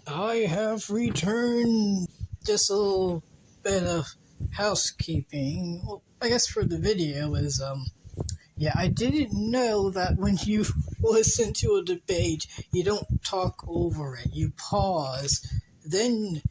I have returned. Just a little bit of housekeeping. Well, I guess for the video is, yeah, I didn't know that when you listen to a debate, you don't talk over it. You pause, then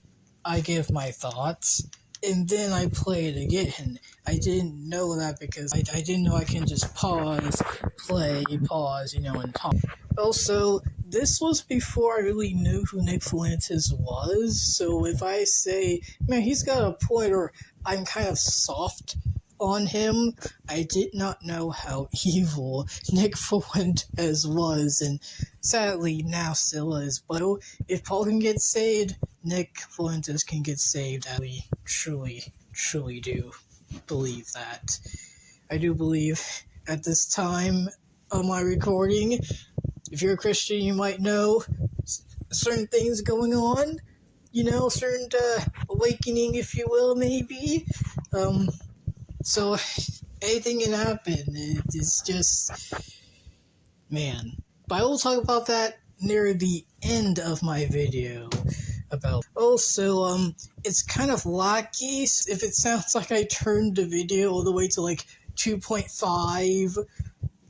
I give my thoughts, and then I play it again. I didn't know that because I didn't know I can just pause, play, pause, and talk. Also, this was before I really knew who Nick Fuentes was, so if I say, man, he's got a point, or I'm kind of soft on him, I did not know how evil Nick Fuentes was, and sadly now still is. But if Paul can get saved, Nick Fuentes can get saved. I truly do believe that. I do believe at this time of my recording, if you're a Christian, you might know certain things going on, certain awakening, if you will, maybe. So anything can happen. It's just, man. But I will talk about that near the end of my video. Also, it's kind of laggy if it sounds like I turned the video all the way to like 2.5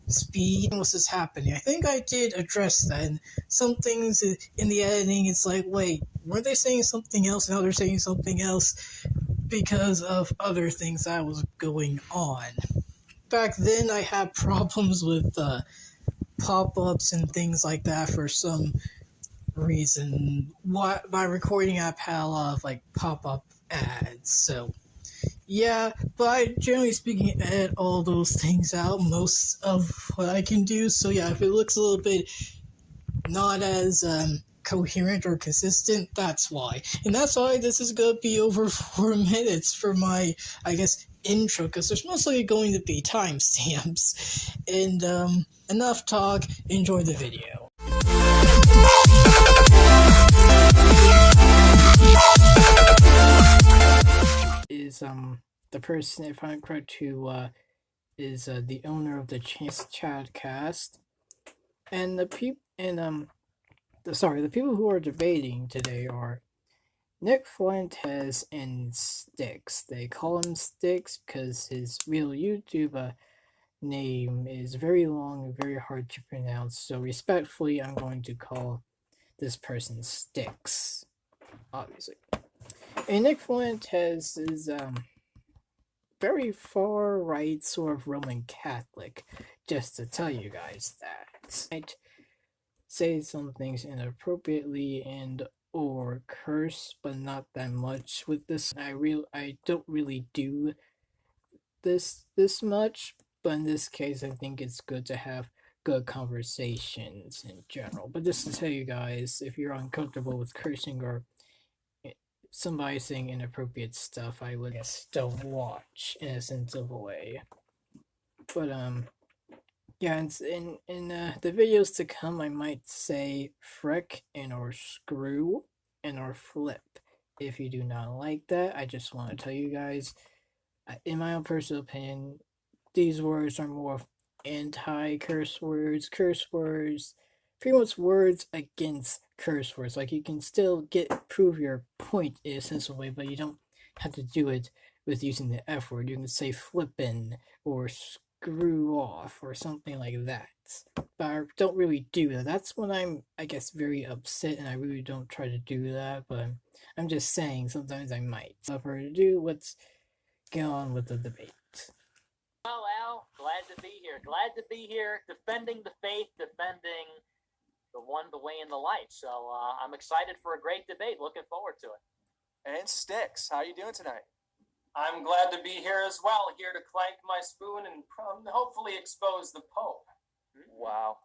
speed. What's this happening? I think I did address that. And some things in the editing, it's like, wait, weren't they saying something else? Now they're saying something else because of other things that was going on. Back then, I had problems with pop-ups and things like that for some reason. My recording app had a lot of like pop-up ads, so yeah, but I, generally speaking, edit all those things out, most of what I can do. So yeah, if it looks a little bit not as coherent or consistent, that's why. And that's why this is going to be over 4 minutes for my, I guess, intro, because there's mostly going to be timestamps. And enough talk, enjoy the video. Is the person, if I'm correct, who is the owner of the Chadcast, and the people who are debating today are Nick Fuentes and Styx. They call him Styx because his real YouTube name is very long and very hard to pronounce. So respectfully, I'm going to call this person Styx, obviously. And Nick Fuentes is very far right, sort of Roman Catholic, just to tell you guys that. I'd say some things inappropriately and or curse, but not that much with this. I don't really do this much, but in this case I think it's good to have good conversations in general. But just to tell you guys, if you're uncomfortable with cursing or somebody saying inappropriate stuff, I would guess don't watch in a sense of a way. But yeah, in the videos to come, I might say frick and or screw and or flip. If you do not like that, I just want to tell you guys, in my own personal opinion, these words are more of anti-curse words, pretty much words against curse words. Like, you can still prove your point in a sensible way, but you don't have to do it with using the F word. You can say flippin' or screw off or something like that. But I don't really do that. That's when I'm, I guess, very upset, and I really don't try to do that, but I'm just saying sometimes I might. Without further ado, let's get on with the debate. Well, Al, glad to be here. Glad to be here defending the faith, defending the way, and the light. So I'm excited for a great debate. Looking forward to it. And Styx, how are you doing tonight? I'm glad to be here as well, here to clank my spoon and hopefully expose the Pope. Wow.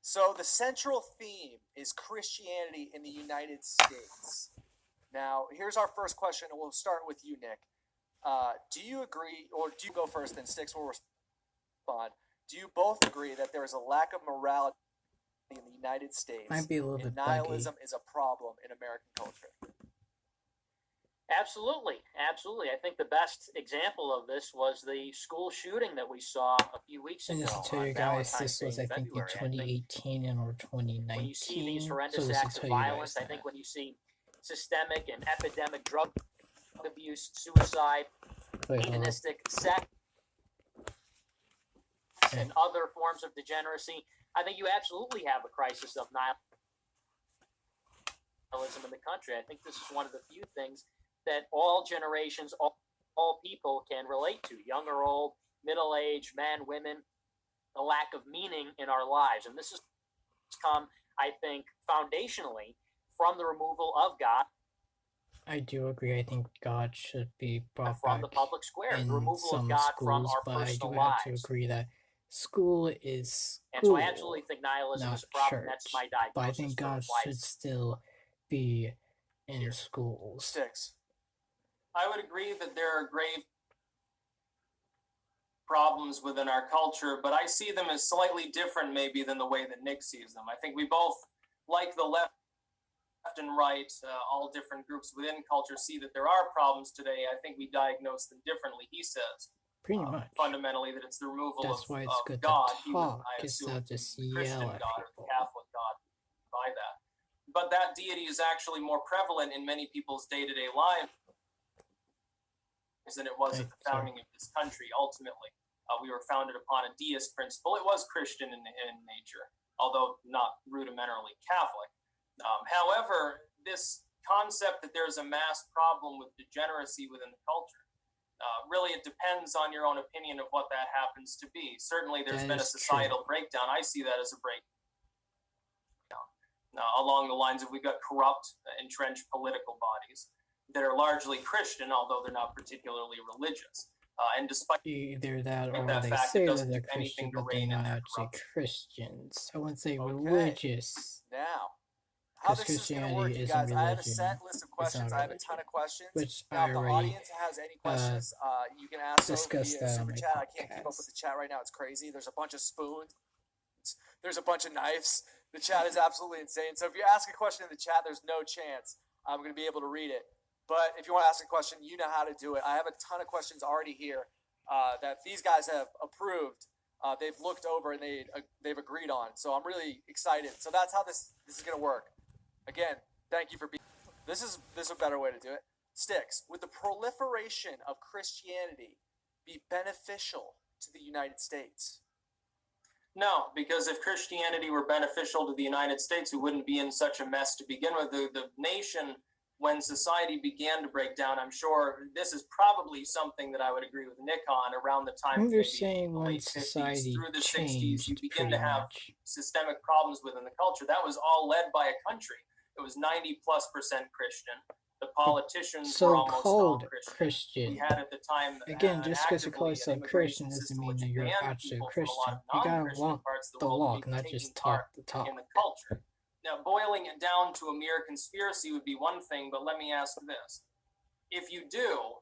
So the central theme is Christianity in the United States. Now, here's our first question, and we'll start with you, Nick. Do you agree, or do you go first, then Styx will respond. Do you both agree that there is a lack of morality in the United States? Might be a little bit nihilism is a problem in American culture? Absolutely, absolutely. I think the best example of this was the school shooting that we saw a few weeks And ago just to tell on you guys, Valentine's this Day was, in I think, in February. I think 2018 and or when you see these 2019. horrendous So just to acts of tell you guys violence, I that. think when you see systemic and epidemic drug abuse, suicide, Wait, hold up. hedonistic sex, and other forms of degeneracy, I think you absolutely have a crisis of nihilism in the country. I think this is one of the few things that all generations, all people can relate to, young or old, middle-aged, men, women, the lack of meaning in our lives. And this has come, I think, foundationally from the removal of God. I do agree. I think God should be brought from back the public square, in the removal some of God schools, from our but I personal do have to lives. agree that school is school, And so I absolutely think nihilism not is a problem. church. That's my diagnosis. But I think God should still be in Here. schools. Sticks. I would agree that there are grave problems within our culture, but I see them as slightly different maybe than the way that Nick sees them. I think we both, like the left and right, all different groups within culture, see that there are problems today. I think we diagnose them differently. He says Pretty much. fundamentally that it's the removal That's why it's of good God. to talk. I It's assume not just the Christian yell at God or the people. Catholic God by that. But that deity is actually more prevalent in many people's day-to-day lives than it was at the founding of this country. Ultimately, we were founded upon a deist principle. It was Christian in nature, although not rudimentarily Catholic. However, this concept that there's a mass problem with degeneracy within the culture, really it depends on your own opinion of what that happens to be. Certainly there's been a societal breakdown. I see that as a breakdown. Along the lines of we've got corrupt, entrenched political bodies that are largely Christian, although they're not particularly religious. And despite either that or that they fact, say it that doesn't they're do anything Christian, to but they're rein in not their actually corruption. Christians. I wouldn't say Okay. religious. Now, how Because this is going to work, Christianity you isn't guys, I have a religion. set list of It's questions. not I have a ton of questions. Which Now, I if the already audience has any questions, you can ask so discussed via that on super my chat. I can't keep up podcast. with the chat right now. It's crazy. There's a bunch of spoons. There's a bunch of knives. The chat is absolutely insane. So if you ask a question in the chat, there's no chance I'm going to be able to read it. But if you want to ask a question, you know how to do it. I have a ton of questions already here that these guys have approved. They've looked over and they've agreed on. So I'm really excited. So that's how this is going to work. Again, thank you for being. This is a better way to do it. Sticks. Would the proliferation of Christianity be beneficial to the United States? No, because if Christianity were beneficial to the United States, we wouldn't be in such a mess to begin with. The nation, when society began to break down, I'm sure this is probably something that I would agree with Nick on around the time of You're maybe saying the when late 50s society through the 60s, changed, you begin pretty to have much. systemic problems within the culture. That was all led by a country. It was 90+% Christian. The politicians were almost all So-called Christian. Christian. We had at the time Again, just because you call yourself Christian doesn't mean that you're actually a Christian. You gotta walk the walk, not just talk the talk. In the culture. Now, boiling it down to a mere conspiracy would be one thing, but let me ask this: if you do,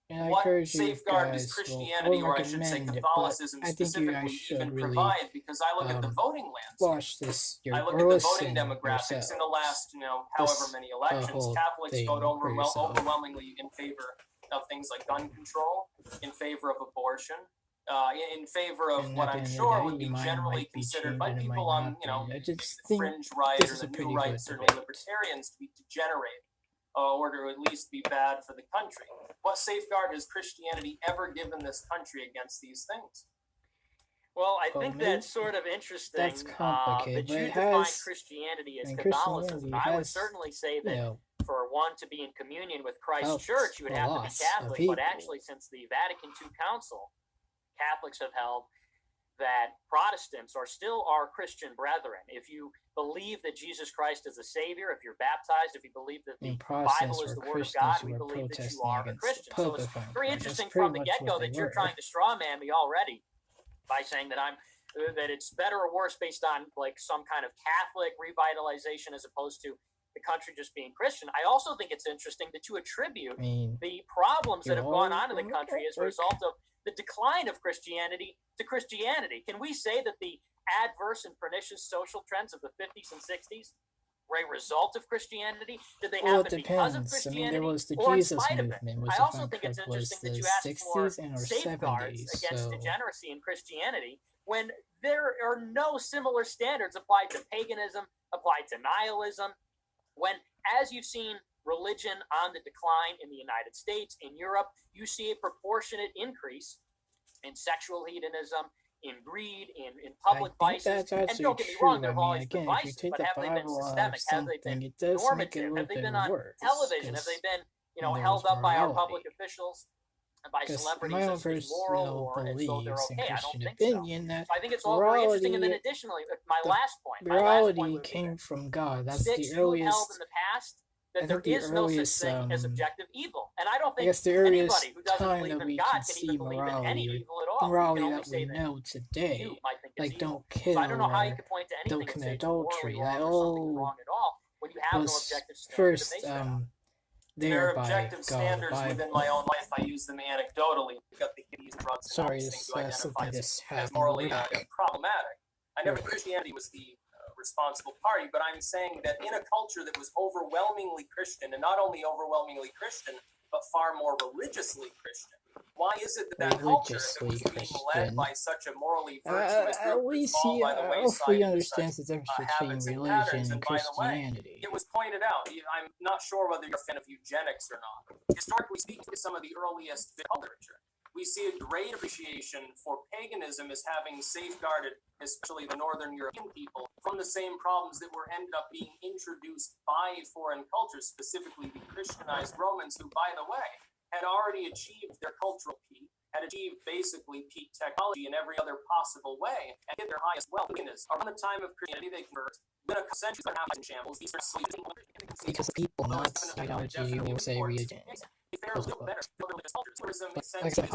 And I what encourage you safeguard does guys, Christianity, well, I or I should say recommend it, Catholicism but I think you guys specifically, should even really provide? Because I look at the voting landscape. watch this I look at the voting demographics in the last, however many elections. Catholics vote overwhelmingly in favor of things like gun control, in favor of abortion, in favor of what I'm sure would be generally considered by people on, the fringe right or the new right, certainly libertarians, to be degenerate, or to at least be bad for the country. What safeguard has Christianity ever given this country against these things? Well, I think that's sort of interesting. That's complicated, that you but define Christianity as Catholicism. I would certainly say that for one to be in communion with Christ's church, you would have to be Catholic. But actually, since the Vatican II Council, Catholics have held that Protestants are Christian brethren. If you believe that Jesus Christ is a Savior, if you're baptized, if you believe that the Bible is the Word of God, we believe that you are a Christian. So it's very interesting from the get-go that you're trying to strawman me already by saying that that it's better or worse based on like some kind of Catholic revitalization as opposed to the country just being Christian. I also think it's interesting that you attribute the problems that have gone on in the country as a result of the decline of Christianity to Christianity. Can we say that the adverse and pernicious social trends of the 50s and 60s a result of Christianity? Did they Well, it happen because of depends. I Christianity? mean, there was the or in Jesus spite of it? movement, which I if also I'm think it's correct was interesting that the you asked for 60s and or safeguards 70s. against So degeneracy in Christianity when there are no similar standards applied to paganism, applied to nihilism, when, as you've seen, religion on the decline in the United States, in Europe, you see a proportionate increase in sexual hedonism, in greed, in public I think vices. that's And actually don't get me true. wrong, there have always been Again, if you vices, take but the have they been Bible out of systemic? Have they something, been it does make it a normative? little Have they bit been on worse. television? Have they been, there's held up by our morality. public officials and by Because celebrities my own as moral personal or as though they're beliefs and okay? I don't Christian think so. opinion that So I think it's all very interesting. And then morality, additionally, my last point morality would be came this. from God. That's Sticks, the you have held earliest. in the past that I there think the is no such earliest, thing as objective evil. And I don't I think guess the earliest anybody who doesn't time believe that in we God can can see even believe in any morality, evil at all. You morality can only that say we that know today, you might think it's like evil. don't kill So I don't know how you or could point to don't anything and commit say it's morally adultery. wrong That or something all wrong at all when you have no was objective standard to first base that on. There there are by objective God, the standards Bible. within my own life. I use them anecdotally. We've got the hippies, drugs, and all Sorry, these this things to identify something just as happened. morally We're back. problematic. I never think Christianity was the responsible party, but I'm saying that in a culture that was overwhelmingly Christian, and not only overwhelmingly Christian, but far more religiously Christian, why is it that culture, if it was being led by such a morally virtuous group, would fall by the wayside into such the difference between habits and religion patterns? and And by the way, Christianity. it was pointed out, I'm not sure whether you're a fan of eugenics or not. Historically speaking, some of the earliest literature, we see a great appreciation for paganism as having safeguarded, especially the Northern European people, from the same problems that were ended up being introduced by foreign cultures, specifically the Christianized Romans, who, by the way, had already achieved their cultural peak, had achieved basically peak technology in every other possible way, and hit their highest wealth. Around the time of Christianity, they convert. Within a century, they're half in shambles. These are sleeping. Because people, not ideology, will say religion. But like I said,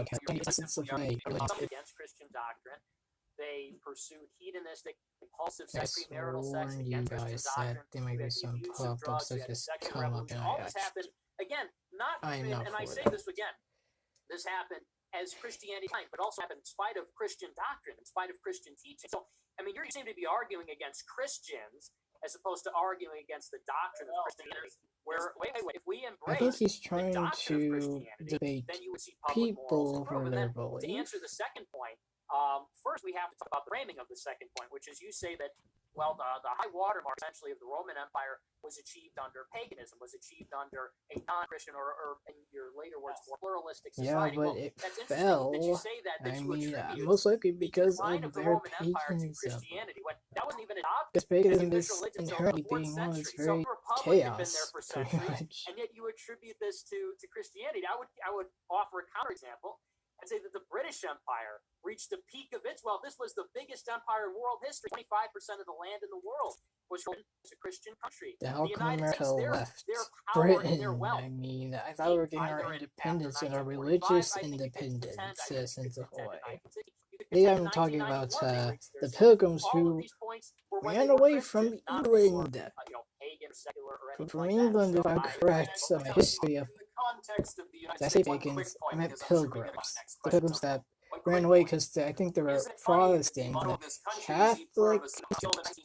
against Christian doctrine. They pursued hedonistic, impulsive sex, premarital sex against Christian doctrine. There might be some pop-ups that just come up, and all this happened again. And I say this again. This happened as Christianity, but also happened in spite of Christian doctrine, in spite of Christian teaching. So, I mean, you seem to be arguing against Christians as opposed to arguing against the doctrine of Christianity. Where, wait, if we embrace I think he's trying the doctrine of to Christianity, debate then you would see public morals people improve. over And their then to belief. answer the second point, first we have to talk about the framing of the second point, which is you say that, well, the high watermark essentially of the Roman Empire was achieved under paganism, was achieved under a non-Christian or in your later words, more pluralistic society. Yeah, but well, it that's fell. That you say that I you mean, attribute most likely the because decline of the their Roman Empire to paganism. Christianity, when that wasn't even an object. Because paganism This is religion till inherently the 4th being one that's century. very So the Republic had been chaos, there for pretty centuries, much. and yet you attribute this to Christianity. I would offer a counterexample and say that the British Empire reached the peak of its wealth. This was the biggest empire in world history. 25% of the land in the world was a Christian country. How The come United America States, left their power Britain? and their wealth. I mean, I thought we were getting our independence and our religious independence since a whole way. Yeah, I'm talking about the Pilgrims who ran away from England. From England, if I'm correct, my history of... I say pagans, I meant pilgrims. The pilgrims that ran away because I think they were Protestant, Catholic,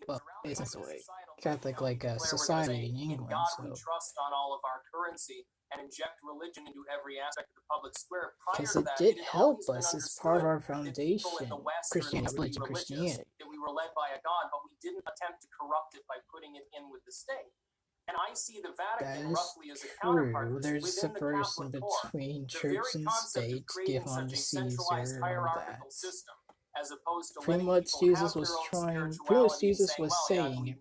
well, essentially Catholic society in England. So trust on all of our currency and inject religion into every aspect of the public square. Because it did help us as part of our foundation, Christianity. That we were led by a God, but we didn't attempt to corrupt it by putting it in with the state. And I see the Vatican roughly as a counterpart. There's a separation between church and state, give unto Caesar, all that. As opposed to pretty much Jesus was saying,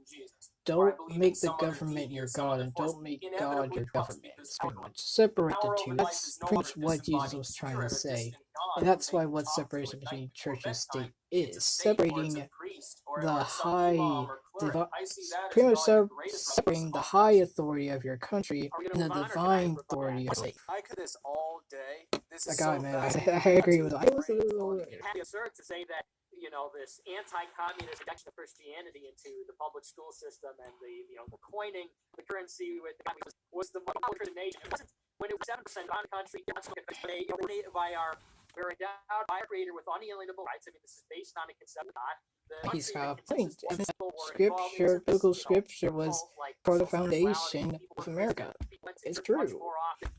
don't make the government your God and don't make God your government. It's pretty much separate the two. That's pretty much what Jesus was trying to say. And that's why what separation between church and state is. Separating the high, pretty much separating the high authority of your country and the divine authority of your state. I could this all day. This is God, so man, I agree with that. Absurd to say that, you know, this anti-communist injection of Christianity into the public school system and the coining the currency with was the model nation. When it was 7% on country, by our we're endowed by our Creator with unalienable rights. I mean, this is based on a concept of God. He's got a point. Scripture, biblical scripture was for the foundation of America. It's true.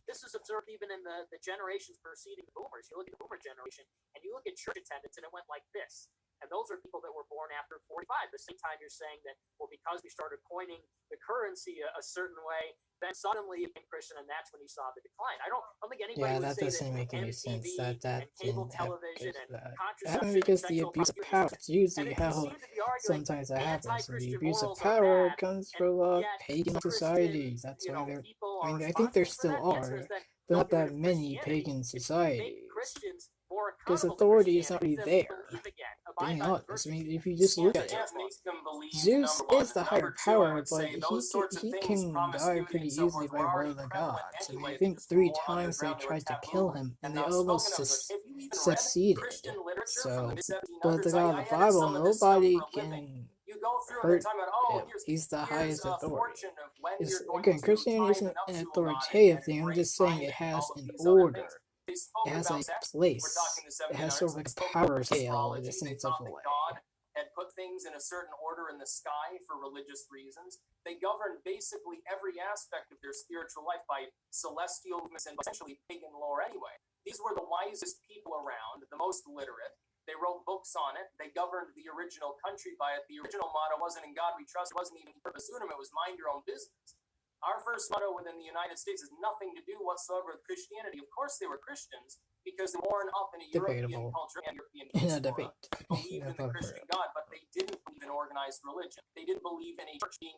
This is observed even in the generations preceding the boomers. You look at the boomer generation, and you look at church attendance, and it went like this. And those are people that were born after 45. The same time you're saying that, well, because we started coining the currency a certain way, then suddenly you became Christian, and that's when you saw the decline. I don't think anybody would that say doesn't make any MTV sense. That and cable didn't television and happen. contraception Happened because and the sexual abuse of promiscuity. power. It's usually And if you how seem to be arguing sometimes that happens. The anti-Christian abuse of morals are power bad, comes and from yet pagan Christian, societies. That's you why know, they're. people I mean, are I think there responsible still for that. The answer are, is that but not don't get that rid of many Christianity. pagan It's to societies. make Christians more Because accountable to authority is Christianity, already them there. believe again, abide Being by the honest, I virtues. mean, if you just look at it, Can't make them believe, Zeus number one. is the And higher number two, I power, would but say those sorts of he things, can die promiscuity pretty and so easily forth, by were one already of the prevalent gods. I mean, anyway, I think because 3 more times they underground, they were tried to taboo kill him, and and they not almost spoken of. But if you even read succeeded. Christian literature So, from the but the mid-1700s, God I of the edit Bible, some of this stuff nobody for a living. can You go through and hurt they're talking about, oh, him. here's He's the highest a authority. fortune of when you're going Again, to Christianity tie isn't the an nuptial knot authoritative and thing. I'm break just saying binding it and has all of an these other order. things. They spoke It has about a sex. place. We're talking the It has 1700s. sort of like They a spoke power about scale in astrology. a They sense of thought a that way. God had put things in a certain order in the sky for religious reasons. They governed basically every aspect of their spiritual life by celestial movements and essentially pagan lore anyway. These were the wisest people around, the most literate. They wrote books on it. They governed the original country by it. The original motto wasn't "In God We Trust." It wasn't even "Purpose Unum." It was "Mind Your Own Business." Our first motto within the United States has nothing to do whatsoever with Christianity. Of course, they were Christians because they were born up in a European culture and European In a diaspora. debate. Believed in the Christian God, but they didn't believe in organized religion. They didn't believe in a church being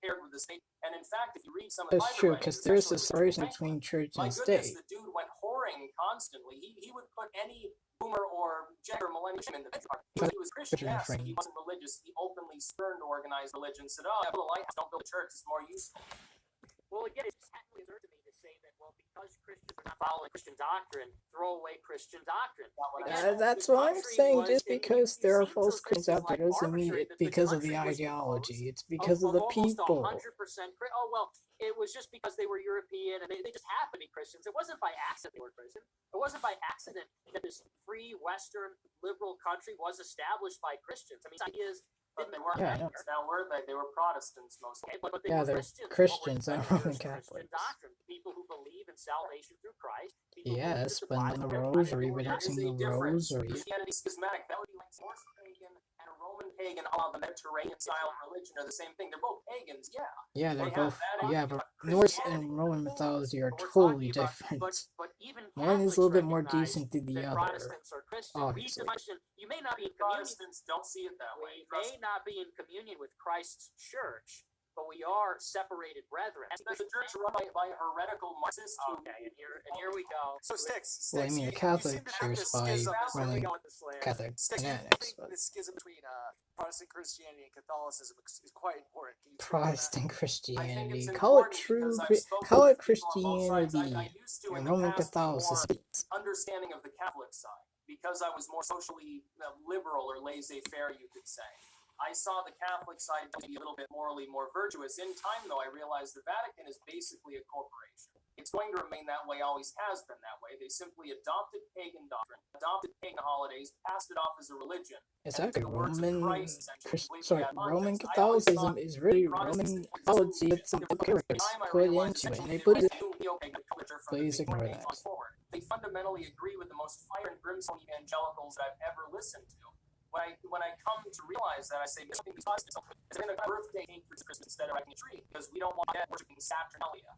paired with the state. And in fact, if you read some of the That's true, Bible because writings, there's a especially separation between church my and goodness, state. the dude went whoring constantly. He would put any boomer or gender millennium in the benchmark. He was Christian, yes. He wasn't religious. He openly spurned organized religion. Said, "Oh, I build a lighthouse. Don't build a church. It's more useful." Well, again, it's exactly absurd to me to say that, well, because Christians are not following Christian doctrine, throw away Christian doctrine. That's what I'm saying. Just because there are false Christians out there doesn't mean it's because of the ideology. It's because of the people. 100%. Oh, well, it was just because they were European and they just happened to be Christians. It wasn't by accident they were Christian. It wasn't by accident that this free, Western, liberal country was established by Christians. I mean, ideas. But they weren't now were they? They were Protestants mostly. Okay, but they Yeah, were they're Christians. and Roman Catholics. Doctrine. People who believe in salvation through Christ. Yes, but in the rosary, we don't sing the rosary. Christianity schismatic. That would be like Norse pagan and a Roman pagan, all the Mediterranean style religion are the same thing. They're both pagans, yeah. Yeah, they're both. Yeah, but Norse and Roman mythology are totally different. But even one is a little bit more decent than the other. Protestants are Christian. You may not be in Protestants don't see it that way. We may not be in communion with Christ's church, but we are separated brethren. There's a church run by heretical Marxists. Okay, and here we go. So Styx. Well, I mean, the Catholic Church by running Catholic fanatics. The schism between Protestant Christianity and Catholicism is quite important. Protestant Christianity. Call it true. Call it Christianity and Roman Catholicism. Understanding of the Catholic side, because I was more socially liberal or laissez-faire, you could say. I saw the Catholic side to be a little bit morally more virtuous. In time, though, I realized the Vatican is basically a corporation. It's going to remain that way, always has been that way. They simply adopted pagan doctrine, adopted pagan holidays, passed it off as a religion. Exactly. Roman Catholicism is really Roman mythology with some characters put into it, and they put it. Please ignore that. They fundamentally agree with the most fire and brimstone evangelicals that I've ever listened to. When I come to realize that, I say, something because it's been a birthday cake for Christmas instead of a tree, because we don't want that worshiping Saturnalia.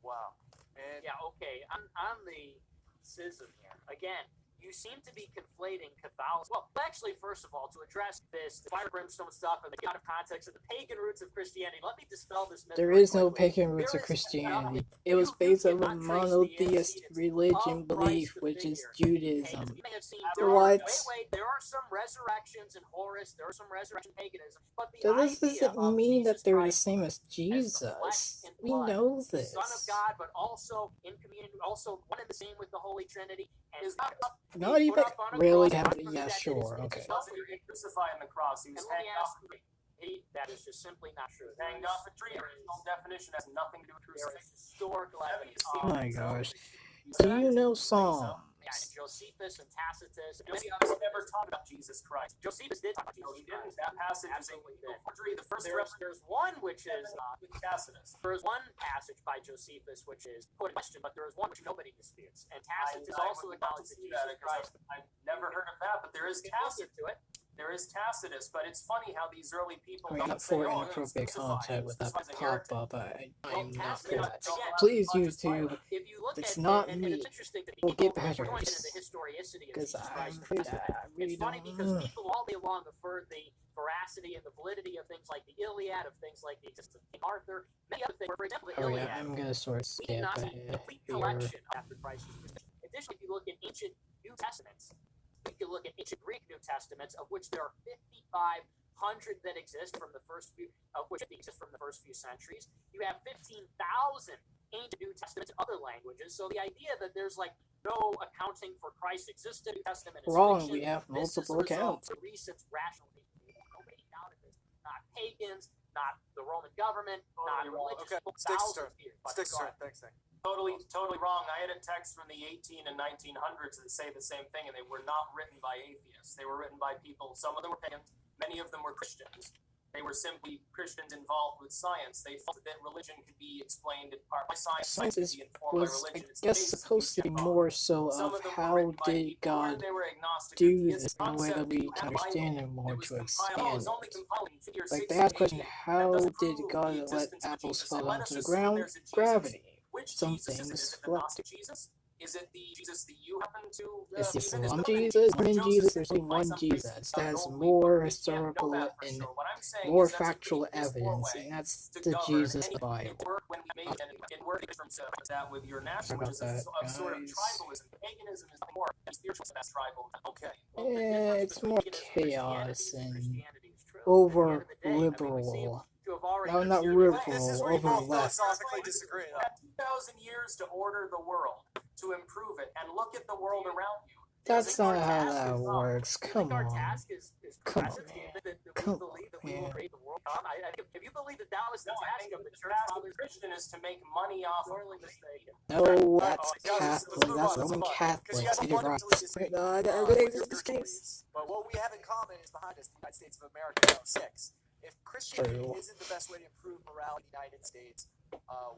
Wow. And yeah, okay. On the schism here, again, you seem to be conflating Catholicism. Well, actually, first of all, to address this, the fire brimstone stuff and the out of context of the pagan roots of Christianity, let me dispel this myth. There is no pagan roots of Christianity. It was based on a monotheist religion belief, which is Judaism. What? Wait, there are some resurrections in Horus, there are some resurrection paganism, but that doesn't mean that they're the same as Jesus. We know this. Son of God, but also in communion, also one and the same with the Holy Trinity. And not even really. Yeah, sure, okay. He wasn't crucified on the cross. He was hanged off a tree. That is just simply not true. Hanged off a tree. Original definition has nothing to do with crucifixion. Historical evidence. Oh my gosh. Do you know Psalms? Yeah, and Josephus and Tacitus. Josephus never talked about Jesus Christ. Josephus did talk about Jesus He didn't. Christ. That passage Absolutely is did. forgery. The first There's one which is Tacitus. there is one passage by Josephus which is put in question, but there is one which nobody disputes. And Tacitus also acknowledged that Jesus Christ. I've never heard of that, but there is Tacitus to it. There is Tacitus, but it's funny how these early people Not for inappropriate content with that pop-up. I'm not for that. Please, YouTube, it's not me. We'll get better. Because I'm afraid I really It's funny don't because know. people all day long affirm the veracity and the validity of things like the Iliad, of things like the existence of King Arthur, many other things. For example, the Oh Iliad. yeah, I'm gonna sort of We skip did not see ahead a complete here. collection after Christ's crucifixion. Additionally, if you look at ancient New Testaments, we can look at ancient Greek New Testaments, of which there are 5,500 that exist from the first few, of which exist from the first few centuries. You have 15,000 ancient New Testaments in other languages. So the idea that there's like no accounting for Christ's existence in the New Testament is Wrong, fiction. we have This is multiple the result accounts. of recent rational thinking. Nobody doubted this. Not pagans, not the Roman government, not religious people. Thousands of years. Thanks, Nick. Totally wrong. I had a text from the 18 and 1900s that say the same thing, and they were not written by atheists. They were written by people. Some of them were pagans. Many of them were Christians. They were simply Christians involved with science. They felt that religion could be explained in part by science. Science could be informed by was, religion. I It's guess, basically supposed to be Jehovah. more so Some of them were how written by did people, or God they were agnostic. do It's this in a way that concept we you can have a understand Bible it more that was to compiled- expand was only it. compiled in the year Like they ask the question, 1680. That how doesn't did prove God the let existence of apples Jesus. fall Let onto us the assume ground? there's a Jesus. Gravity. Which Some Jesus is things it? Is it the float. Gnostic Jesus? Is it the Jesus that you happen to Is the believe in? Is Islam it Jesus? Mormon Joseph Jesus? There's simply only by one some Jesus crazy that has gold more leaf? historical We can't know that for and sure. What I'm saying more is that's a factual pretty peaceful evidence, way and that's to the govern Jesus any of the Bible. when we made it worked from that with your nationalism that, of sort of guys. tribalism. Paganism is nothing more spiritual than tribal. Okay. Yeah, it's more chaos and Over over liberal. No, not This is liberal, where you over both left. philosophically disagree. You had 2,000 years to order the world, to improve it, and look at the world around you. That's not how that works. Come on. Come on, man. Come on, man. If you believe that that was the No, I task think of the the church task of fathers, Christian is to make money off of sorely mistaken. No, that's Guys, let's Catholic. move That's on, let's Roman move on. Catholic. Because you guys Get it right. fundamentally disagree No, I with really your this case. But what we have in common is behind us, the United States of America, 6. If Christianity True. isn't the best way to improve morality in the United States,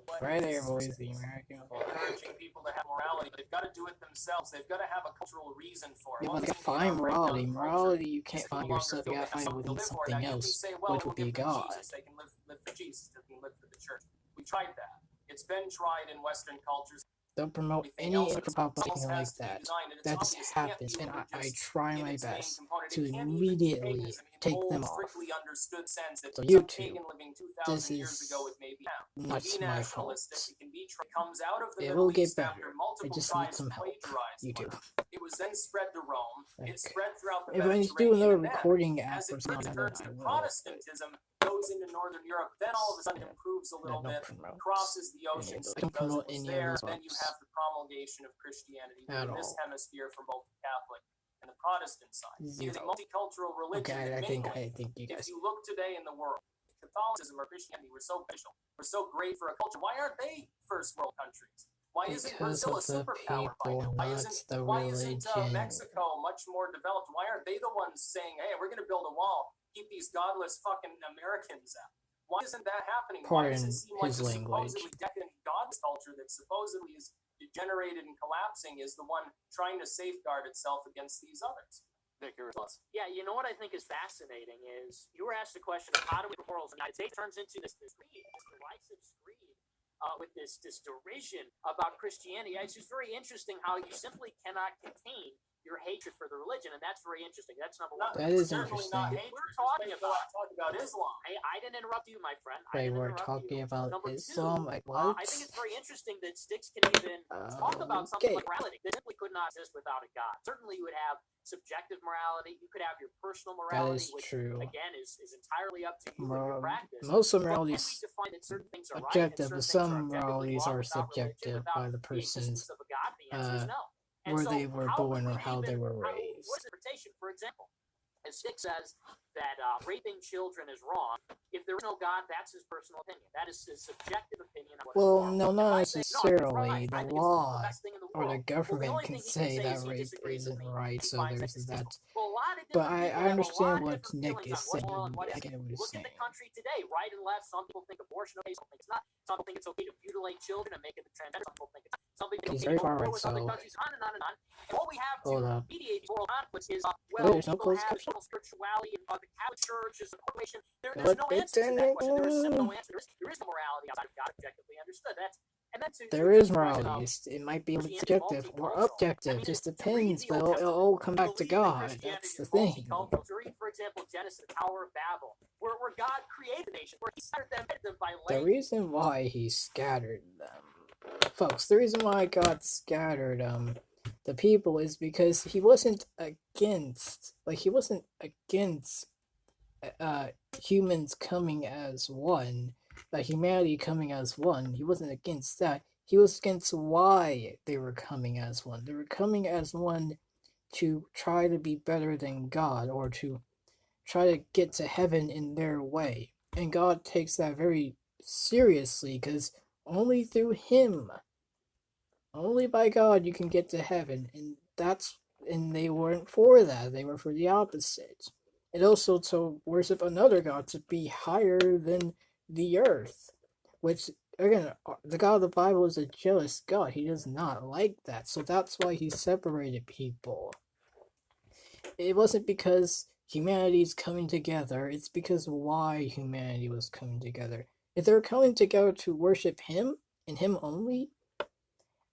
what Right there, is? boys. The American encouraging people to have morality, but they've got to do it themselves. They've got to have a cultural reason for it. Yeah, but they find morality. Morality, you can't find yourself. You gotta find it within something else, which would be God. They can live for Jesus. They can live for the church. We tried that. It's been tried in Western cultures. Don't promote any inappropriate thing like that. That just happens, and I try my best to immediately take them off. So YouTube, this is not my fault. It will get better. I just need some help. YouTube. It was then spread to Rome. It spread throughout the If I need to do another Mediterranean, and then, recording app as or it something, returns I to will. Protestantism, goes into Northern Europe, then all of a sudden improves a little bit, crosses the ocean, I don't promote any of those then you books have the promulgation of Christianity at in this all. hemisphere from both the Catholic and the Protestant side. It is a Zero. multicultural religion. Okay, in I many think ways. you If guys. you look today in the world, Catholicism or Christianity were so beneficial, were so great for a culture. Why aren't they first world countries? Why isn't Because Brazil a of the superpower? people, Why not isn't the why isn't religion. Mexico much more developed? Why aren't they the ones saying, "Hey, we're going to build a wall, keep these godless fucking Americans out"? Why isn't that happening? Why does Pardon it seem like his the language. supposedly decadent godless culture that supposedly is degenerated and collapsing is the one trying to safeguard itself against these others? Nick, your response. Yeah, you know what I think is fascinating is you were asked the question of how do we morals in the United States turns into this screed, this derisive screed with this derision about Christianity. It's just very interesting how you simply cannot contain your hatred for the religion, and that's very interesting. That's number one. That is Certainly interesting. not hatred. We're talking Talk about Islam. I didn't interrupt you, my friend. Wait, didn't we're interrupt talking you. about Number Islam? two, Like what? I think it's very interesting that Styx can even talk about something Okay. like morality. They simply could not exist without a God. Certainly, you would have subjective morality. You could have your personal That morality, is which true. again is entirely up to you and your practice. Most of But morality can we is define that certain things are right and objective, certain but things some are objectively moralities wrong are without religion, subjective without by the the person's existence of a God? The answer is no. And where so they were how born could or we how they even- were What's raised. the interpretation? For example, as Styx says that raping children is wrong. If there is no God, that's his personal opinion. That is his subjective opinion. On what is Well, wrong. no, If not I say, no, I think it's necessarily. right, I The think it's law the best thing in the or the government can say that rape isn't right, so there's that. But I understand what Nick is saying. I get what he's saying. Look at the country today, right and left. Some people think abortion okay, some think it's not. Some people think it's okay to mutilate children and make it the transgender. Some people think it's something that he's very far right, so other countries, on and on and on. And what we have to mediate these moral conflicts is, there's no people have spirituality, and the Catholic Church is a corporation. There's no answer to that question. There is no answer. There is no morality outside of God objectively understood. There is morality. It might be subjective or objective. It just depends, but it'll all come back to God. That's the thing. For example, Genesis, the Tower of Babel, where God created the nation, where He scattered them by land. The reason why He scattered them, folks, the reason why God scattered the people is because He wasn't against humans coming as one. Humanity coming as one. He wasn't against that. He was against why they were coming as one. They were coming as one to try to be better than God, or to try to get to heaven in their way. And God takes that very seriously, because only through Him, only by God, you can get to heaven. And they weren't for that. They were for the opposite. And also to worship another God, to be higher than the earth, which, again, the God of the Bible is a jealous God. He does not like that, so that's why He separated people. It wasn't because humanity's coming together, it's because why humanity was coming together. If they were coming together to worship Him, and Him only,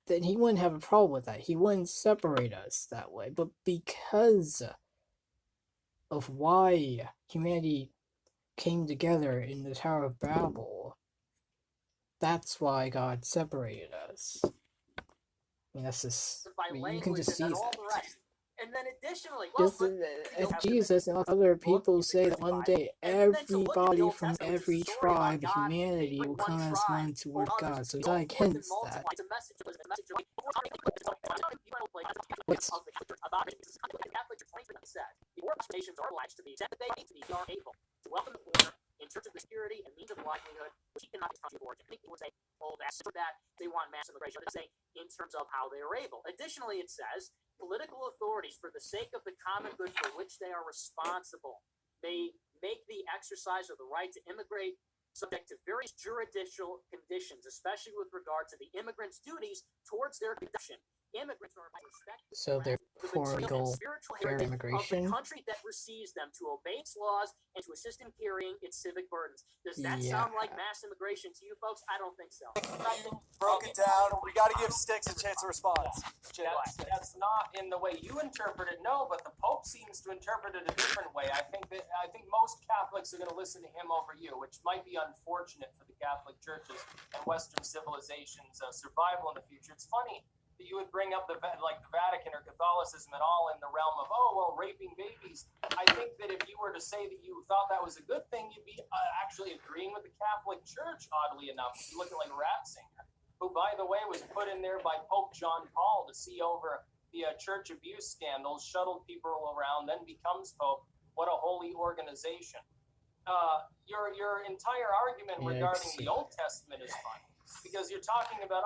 then He wouldn't have a problem with that. He wouldn't separate us that way. But because of why humanity came together in the Tower of Babel, that's why God separated us. I mean, that's just, you can just see that. And then additionally, Jesus and other people say that one day everybody from every tribe of humanity will come as one to worship God. So He's not against that. Nations are obliged to the extent that they need to be able to welcome the foreigner in terms of the security and means of livelihood, which he cannot be country of origin. People would say, oh, that's for that. They want mass immigration. They say in terms of how they are able. Additionally, it says political authorities, for the sake of the common good for which they are responsible, may make the exercise of the right to immigrate subject to various juridical conditions, especially with regard to the immigrants' duties towards their condition. Immigrants are respected. So they're for legal fair immigration. Of the country that receives them, to obey its laws and to assist in carrying its civic burdens. Does that sound like mass immigration to you folks? I don't think so. Broke it down. We got to give Styx a chance to respond. That's not in the way you interpret it, no, but the Pope seems to interpret it a different way. I think most Catholics are going to listen to him over you, which might be unfortunate for the Catholic churches and Western civilization's survival in the future. It's funny that you would bring up the Vatican or Catholicism at all in the realm of, raping babies. I think that if you were to say that you thought that was a good thing, you'd be actually agreeing with the Catholic Church, oddly enough. You're looking like Ratzinger, who, by the way, was put in there by Pope John Paul to see over the church abuse scandals, shuttled people around, then becomes Pope. What a holy organization. Your entire argument regarding the Old Testament is fine. Because you're talking about,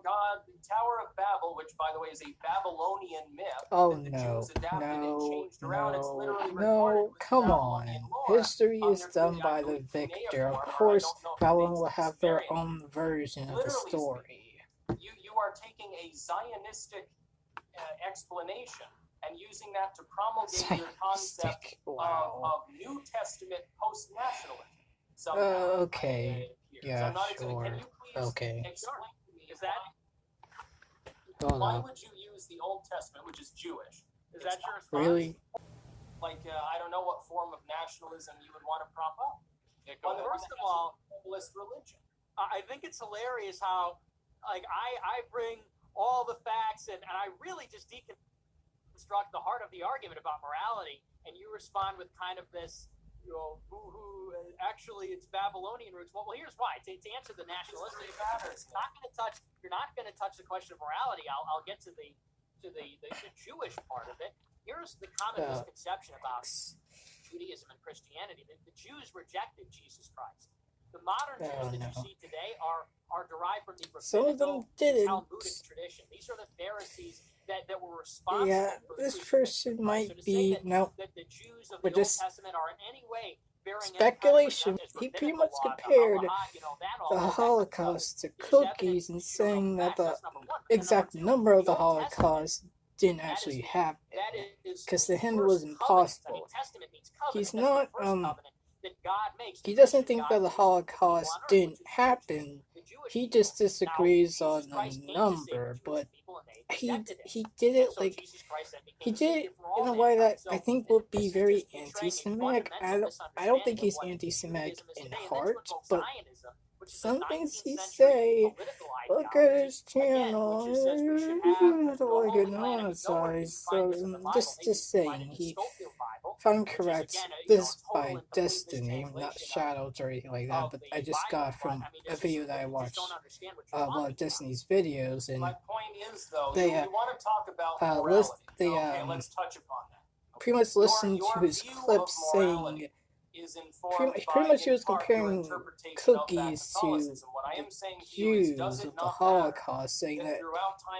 God, the Tower of Babel, which, by the way, is a Babylonian myth that the Jews adapted and changed around. It's literally come on. History is done by the victor. Of course, Babylon will have their own version of the story. You are taking a Zionistic explanation and using that to promulgate your concept of New Testament post-nationalism. Okay. Yeah, sure. Can you please explain to me, why would you use the Old Testament, which is Jewish? Is that your response? Really? I don't know what form of nationalism you would want to prop up. First of all, religion. I think it's hilarious how, I bring all the facts and I really just deconstruct the heart of the argument about morality, and you respond with kind of this, boo-hoo, actually it's Babylonian roots. Well, here's why. To answer the nationalistic matters, you're not going to touch the question of morality. I'll get to the Jewish part of it. Here's the common misconception about Judaism and Christianity. The Jews rejected Jesus Christ. The modern Jews that you see today are derived from the some of them rabbinical didn't. Talmudic tradition. These are the Pharisees that were responsible for this crucifixion person of Christ. might So to be say that the Jews of the Old Testament are in any way bearing speculation. Any kind of He pretty much law, compared the the Holocaust to cookies and saying that the exact number of the Holocaust didn't actually happen, because to him it was impossible. He's not he doesn't think that the Holocaust didn't happen. He just disagrees on the number, but he did it like he did it in a way that I think would be very anti-Semitic. I don't think he's anti-Semitic in heart, but some things he say, look at his channel, like an size. So just saying, he, if I'm correct, this is by Destiny, not Shadows or anything like that, but I just got from a video that I watched, one of Destiny's videos, and my point is, though, they, you want to talk about morality. Let's touch upon that. Pretty much listened to his clip saying, pretty much he was comparing cookies to the Jews of the Holocaust, saying that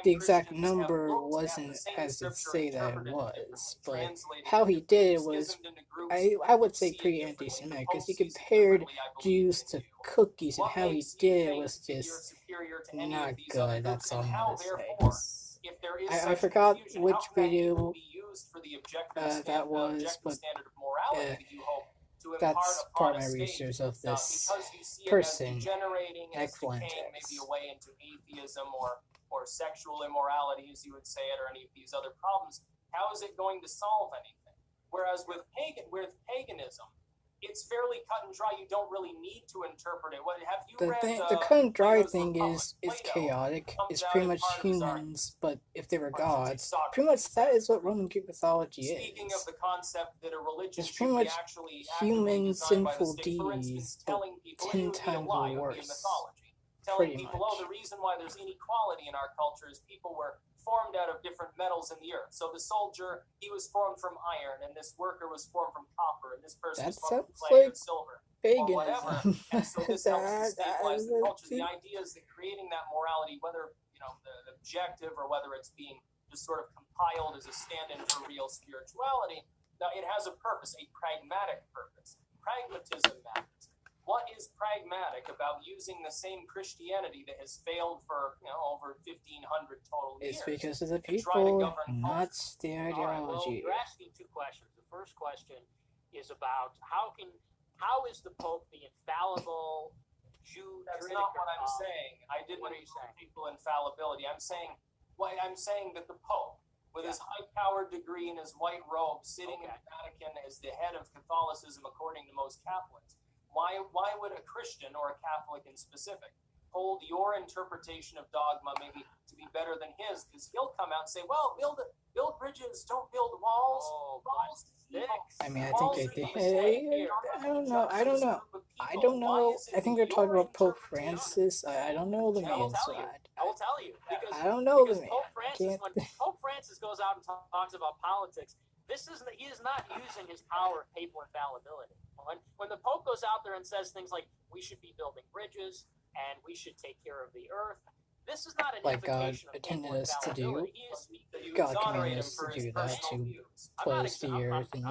the exact number wasn't as it say that it was, but how he did it was, I would say, pretty anti-Semitic, because he compared Jews to cookies, and how he did it was just not good. That's all I'm gonna say. I forgot which video that was, but that's part of my research of this person, Fuentes. Maybe a way into atheism or sexual immorality, as you would say it, or any of these other problems. How is it going to solve anything? Whereas with paganism, it's fairly cut and dry. You don't really need to interpret it. What have you read? The cut and dry thing is chaotic. It's pretty much humans, but if they were gods, pretty much that is what Roman Greek mythology is. Speaking of the concept that a religion it's pretty much human sinful deeds, but 10 times worse. Telling people, the reason why there's inequality in our culture is people were formed out of different metals in the earth. So the soldier, he was formed from iron, and this worker was formed from copper, and this person was formed from clay and silver, or whatever. And so this helps to stabilize the culture. The idea is that creating that morality, whether the objective or whether it's being just sort of compiled as a stand-in for real spirituality, now it has a purpose, a pragmatic purpose. Pragmatism matters. What is pragmatic about using the same Christianity that has failed for over 1,500 total years? It's because of the people, not the ideology. Right, well, you're asking two questions. The first question is about how is the Pope the infallible Jew? That's not what I'm saying. I didn't say people infallibility. I'm saying that the Pope, with his high-powered degree and his white robe, sitting in the Vatican as the head of Catholicism, according to most Catholics. Why would a Christian or a Catholic in specific hold your interpretation of dogma maybe to be better than his? Because he'll come out and say, well, build bridges, don't build walls. I mean, I think I don't know. I don't know. I think they're talking about Pope Francis. I don't know the man's side. I will tell you. Because, I don't know the man. When Pope Francis goes out and talks about politics, he is not using his power of papal infallibility. When the Pope goes out there and says things like, we should be building bridges and we should take care of the earth, this is not an invocation of papal infallibility. God commanded us to do that, to close the earth and,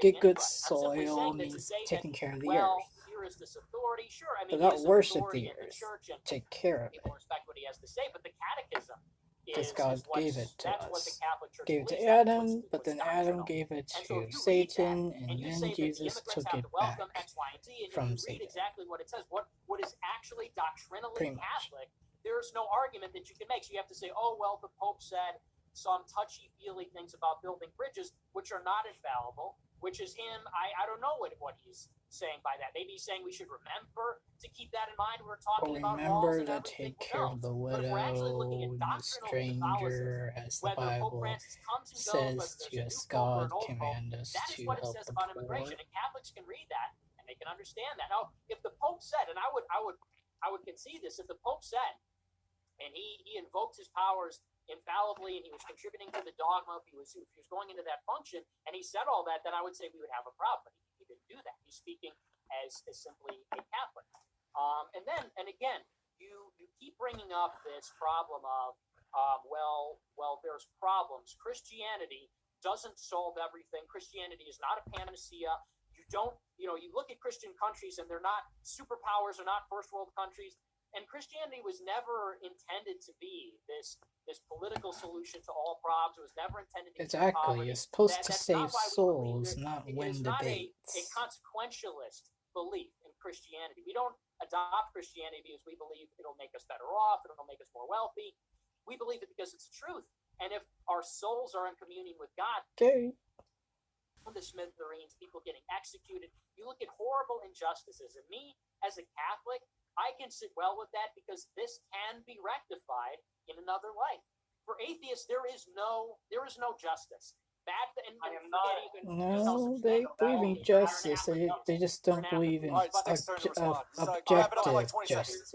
get good soil means taking care of the earth. Here is this authority. Sure, I mean, but not worship the earth, take care of it. People respect what he has to say, but the catechism because God gave it to us. Gave it to Adam, but then Adam gave it to Satan, and then Jesus took it back from Satan. Exactly what it says. What is actually doctrinally Catholic, there's no argument that you can make. So you have to say, oh, well, the Pope said some touchy-feely things about building bridges, which are not infallible, which is him. I don't know what he's saying by that. Maybe he's saying we should remember to keep that in mind. We're talking about walls and everything. Remember to take care of the widow and the stranger, as the Bible says to us. God command us to help the poor. And Catholics can read that and they can understand that. Now, if the Pope said, and I would concede this, if the Pope said, and he invoked his powers infallibly, and he was contributing to the dogma, if he was going into that function, and he said all that, then I would say we would have a problem. But he didn't do that. He's speaking as simply a Catholic. And again, you keep bringing up this problem of, well, there's problems. Christianity doesn't solve everything. Christianity is not a panacea. You look at Christian countries and they're not superpowers, they're not first world countries. And Christianity was never intended to be this political solution to all problems. It was never intended to exactly. poverty. It's supposed to save souls, not win debates. It is not a consequentialist belief in Christianity. We don't adopt Christianity because we believe it'll make us better off, it'll make us more wealthy. We believe it because it's truth. And if our souls are in communion with God, okay, the smithereens, people getting executed. You look at horrible injustices, and me as a Catholic, I can sit well with that because this can be rectified in another life. For atheists, there is no justice. They believe in justice. They just don't believe in objective justice.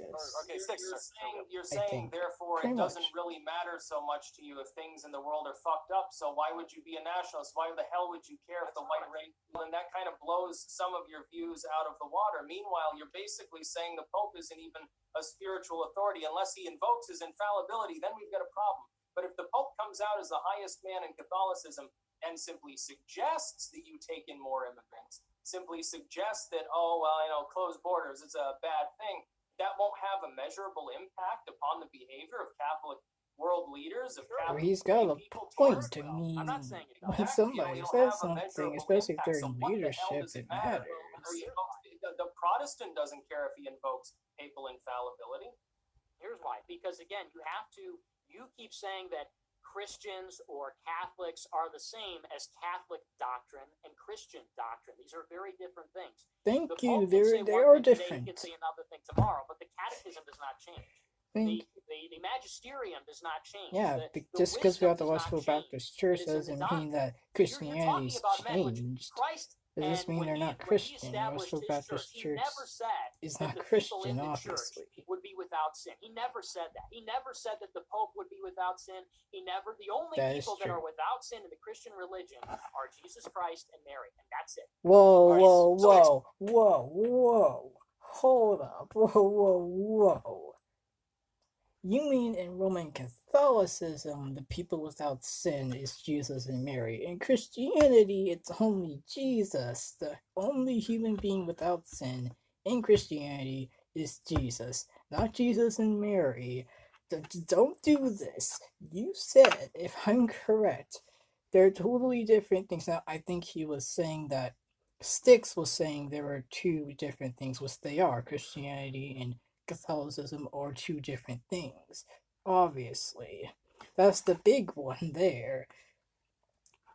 You're saying therefore it doesn't really matter so much to you if things in the world are fucked up. So why would you be a nationalist? Why the hell would you care if the white race? And that kind of blows some of your views out of the water. Meanwhile, you're basically saying the Pope isn't even a spiritual authority unless he invokes his infallibility. Then we've got a problem. But if the Pope comes out as the highest man in Catholicism and simply suggests that you take in more immigrants, simply suggests that, closed borders is a bad thing, that won't have a measurable impact upon the behavior of Catholic world leaders. He's got a point to mean when somebody says something, especially if they're in leadership, it matters. The Protestant doesn't care if he invokes papal infallibility. Here's why. Because again, you keep saying that Christians or Catholics are the same as Catholic doctrine and Christian doctrine. These are very different things. Thank you. They are different. He can say another thing tomorrow, but the catechism does not change. The magisterium does not change. Yeah, just because we're at the Westfield Baptist Church doesn't mean that Christianity's changed. Does this mean they're not Christian? Westfield Baptist Church is not Christian, obviously. Would be without sin. He never said that. He never said that the Pope would be without sin. The only people that are without sin in the Christian religion are Jesus Christ and Mary, and that's it. Whoa. Hold up. Whoa. You mean in Roman Catholicism, the people without sin is Jesus and Mary. In Christianity, it's only Jesus. The only human being without sin in Christianity is Jesus, not Jesus and Mary. Don't do this. You said, if I'm correct, they're totally different things. Now, I think he was saying that Styx was saying there are two different things, which they are. Christianity and Catholicism are two different things, obviously. That's the big one there.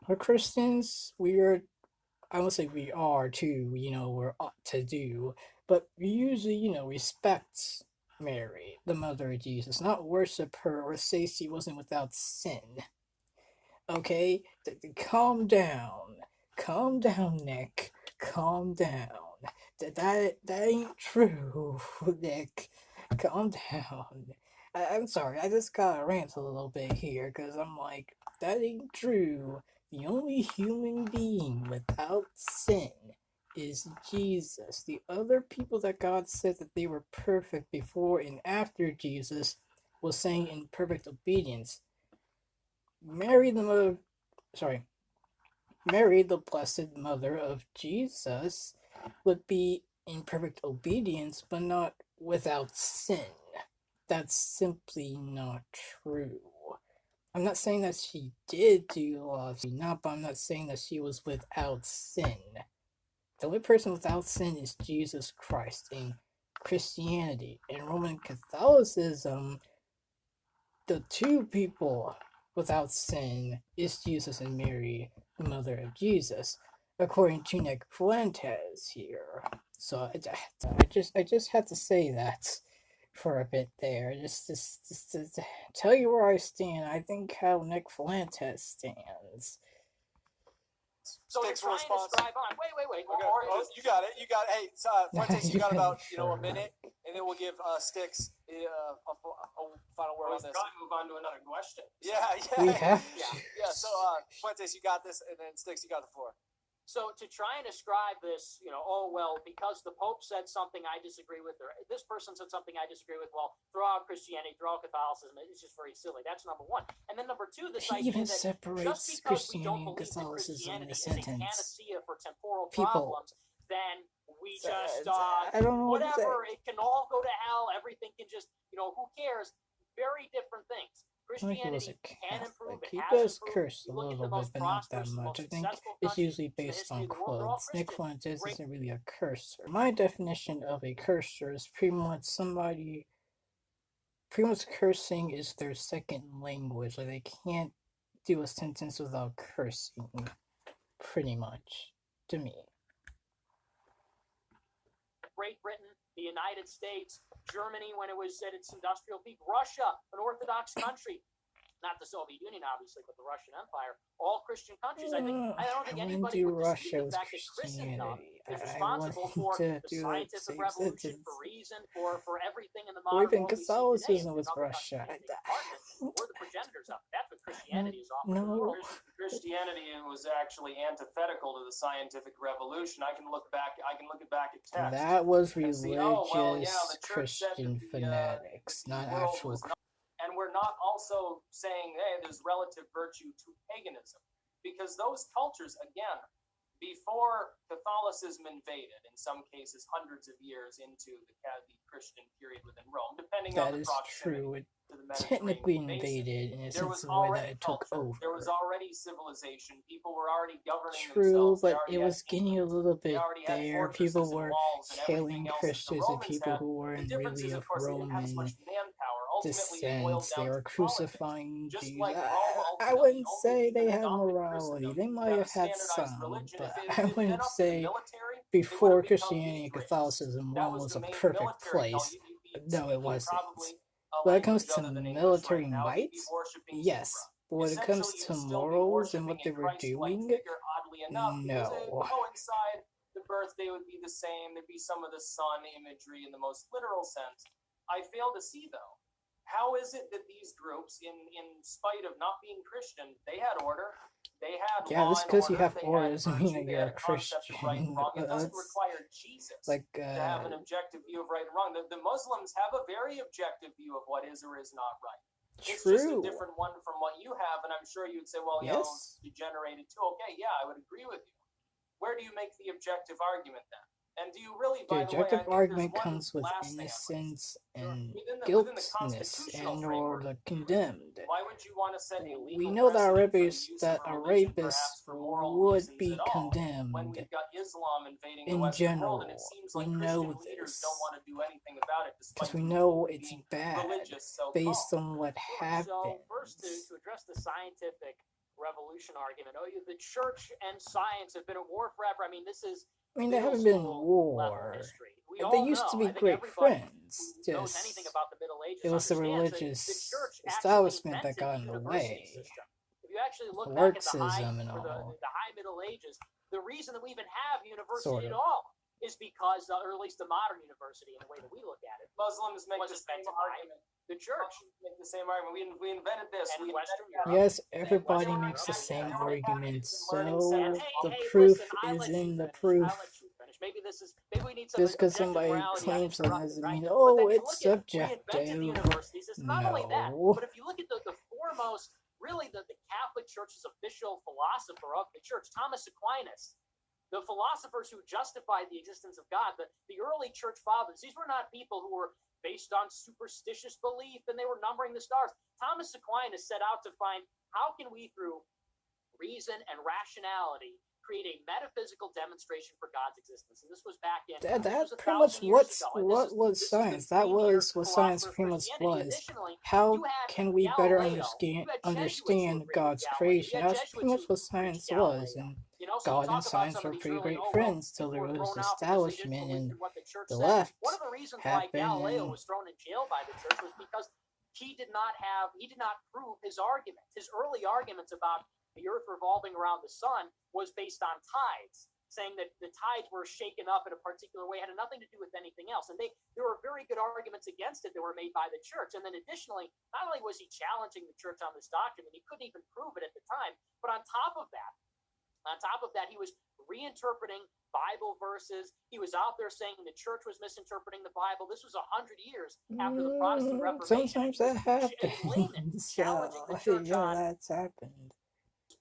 For Christians, I won't say we are too, we're ought to do, but we usually, respect Mary, the mother of Jesus, not worship her or say she wasn't without sin. Okay? Calm down. Calm down, Nick. Calm down. That ain't true, Nick. Calm down. I'm sorry, I just gotta rant a little bit here, because I'm like, that ain't true. The only human being without sin is Jesus. The other people that God said that they were perfect before and after Jesus was saying in perfect obedience. Mary, the Blessed Mother of Jesus, would be in perfect obedience, but not without sin. That's simply not true. I'm not saying that she did do but I'm not saying that she was without sin. The only person without sin is Jesus Christ. In Christianity and Roman Catholicism, the two people without sin is Jesus and Mary, the mother of Jesus, according to Nick Fuentes here. So I just had to say that for a bit there, just to tell you where I stand. I think how Nick Fuentes stands. So Styx response. Wait. Okay. You got it. Hey, Fuentes, you got about a minute, and then we'll give Styx a final word on this. Move on to another question. Yeah. We have to. Yeah. So Fuentes, you got this, and then Styx, you got the floor. So to try and ascribe this, oh, well, because the Pope said something I disagree with, or this person said something I disagree with, well, throw out Christianity, throw out Catholicism, it's just very silly. That's number one. And then number two, this idea even that separates just because we don't Christianity and believe that Catholicism in Christianity a is a sentence. panacea for temporal People, problems, then we just, I don't know whatever, it can all go to hell, everything can just, who cares? Very different things. Christianity can improve. He It does has improved. curse a You look at little the bit, most but not that prosperous, the much. most I think successful it's countries usually in the based history on of the world are all quotes. Nick Christian. Fuentes Great. isn't really a cursor. My definition of a cursor is pretty much cursing is their second language. Like, they can't do a sentence without cursing, pretty much, to me. Great Britain, the United States, Germany when it was at its industrial peak, Russia, an Orthodox country, not the Soviet Union obviously, but the Russian Empire, all Christian countries. I don't think anybody would dispute the fact that Christendom is responsible for the scientific revolution, for reason, for everything in the modern world we see today. Catholicism was Russia. We're the progenitors of it. That's what Christianity is offering the world. Christianity was actually antithetical to the scientific revolution. I can look back at text. That was religious Christian fanatics, not actual. And we're not also saying, hey, there's relative virtue to paganism, because those cultures, again, before Catholicism invaded, in some cases hundreds of years into the Christian period within Rome, depending on the proximity to the Mediterranean technically basin, invaded in a there sense was of the way already that it took culture, over. there was already civilization, people were already governing True, themselves. but it was getting a little bit there. People were killing Christians and people who weren't really of Roman descent. They were crucifying Jews. I wouldn't say they had morality. They might have had some, but I wouldn't say before Christianity and Catholicism, Rome was a perfect place. No, it wasn't. When it comes to military might, yes. But when it comes to morals and what they were doing, no. The birthday would be the same. There'd be some of the sun imagery in the most literal sense. I fail to see, though, how is it that these groups, in spite of not being Christian, they had order, they had law just because you have order doesn't mean that you're a Christian. Right and wrong. It doesn't require Jesus to have an objective view of right and wrong. The Muslims have a very objective view of what is or is not right. It's just a different one from what you have, and I'm sure you'd say, well, you generated too. Okay, yeah, I would agree with you. Where do you make the objective argument then? And do you really, the objective argument comes with innocence and guiltness and or the condemned. Why would you want to set we know that a rapist would be condemned when we've got Islam invading in the Western general. world, and it seems like we Christian know leaders this don't want to do anything about it because we know it's bad based on what happened. So first, to address the scientific revolution argument, the church and science have been at war forever. I mean, they haven't been in war. They used to be great friends. Knows anything about the Middle Ages it was the religious establishment that got in the way. If you actually look back at the high Middle Ages, the reason that we even have university at all is because, or at least the modern university in the way that we look at it, Muslims make the same argument. The church make the same argument. We invented this. Yes, everybody makes the same argument. So the proof is in the proof. Maybe we need just because somebody claims it doesn't mean it's subjective. Not only that, but if you look at the foremost, really the Catholic Church's official philosopher of the church, Thomas Aquinas, the philosophers who justified the existence of God, the early church fathers, these were not people who were based on superstitious belief and they were numbering the stars. Thomas Aquinas set out to find how can we, through reason and rationality, create a metaphysical demonstration for God's existence. And this was back in that's pretty much what was science. That was what science pretty much was. How can we better understand God's creation? That's pretty much what science was. And God and science were pretty great friends till there was this establishment and the left happened. Galileo was thrown in jail by the church was because he did not prove his argument. His early arguments about the earth revolving around the sun was based on tides, saying that the tides were shaken up in a particular way, had nothing to do with anything else. And there were very good arguments against it that were made by the church. And then additionally, not only was he challenging the church on this doctrine, and he couldn't even prove it at the time, but on top of that, On top of that, he was reinterpreting Bible verses. He was out there saying the church was misinterpreting the Bible. This was 100 years after the Protestant Reformation. Sometimes that happens. Challenging the church on that's happened.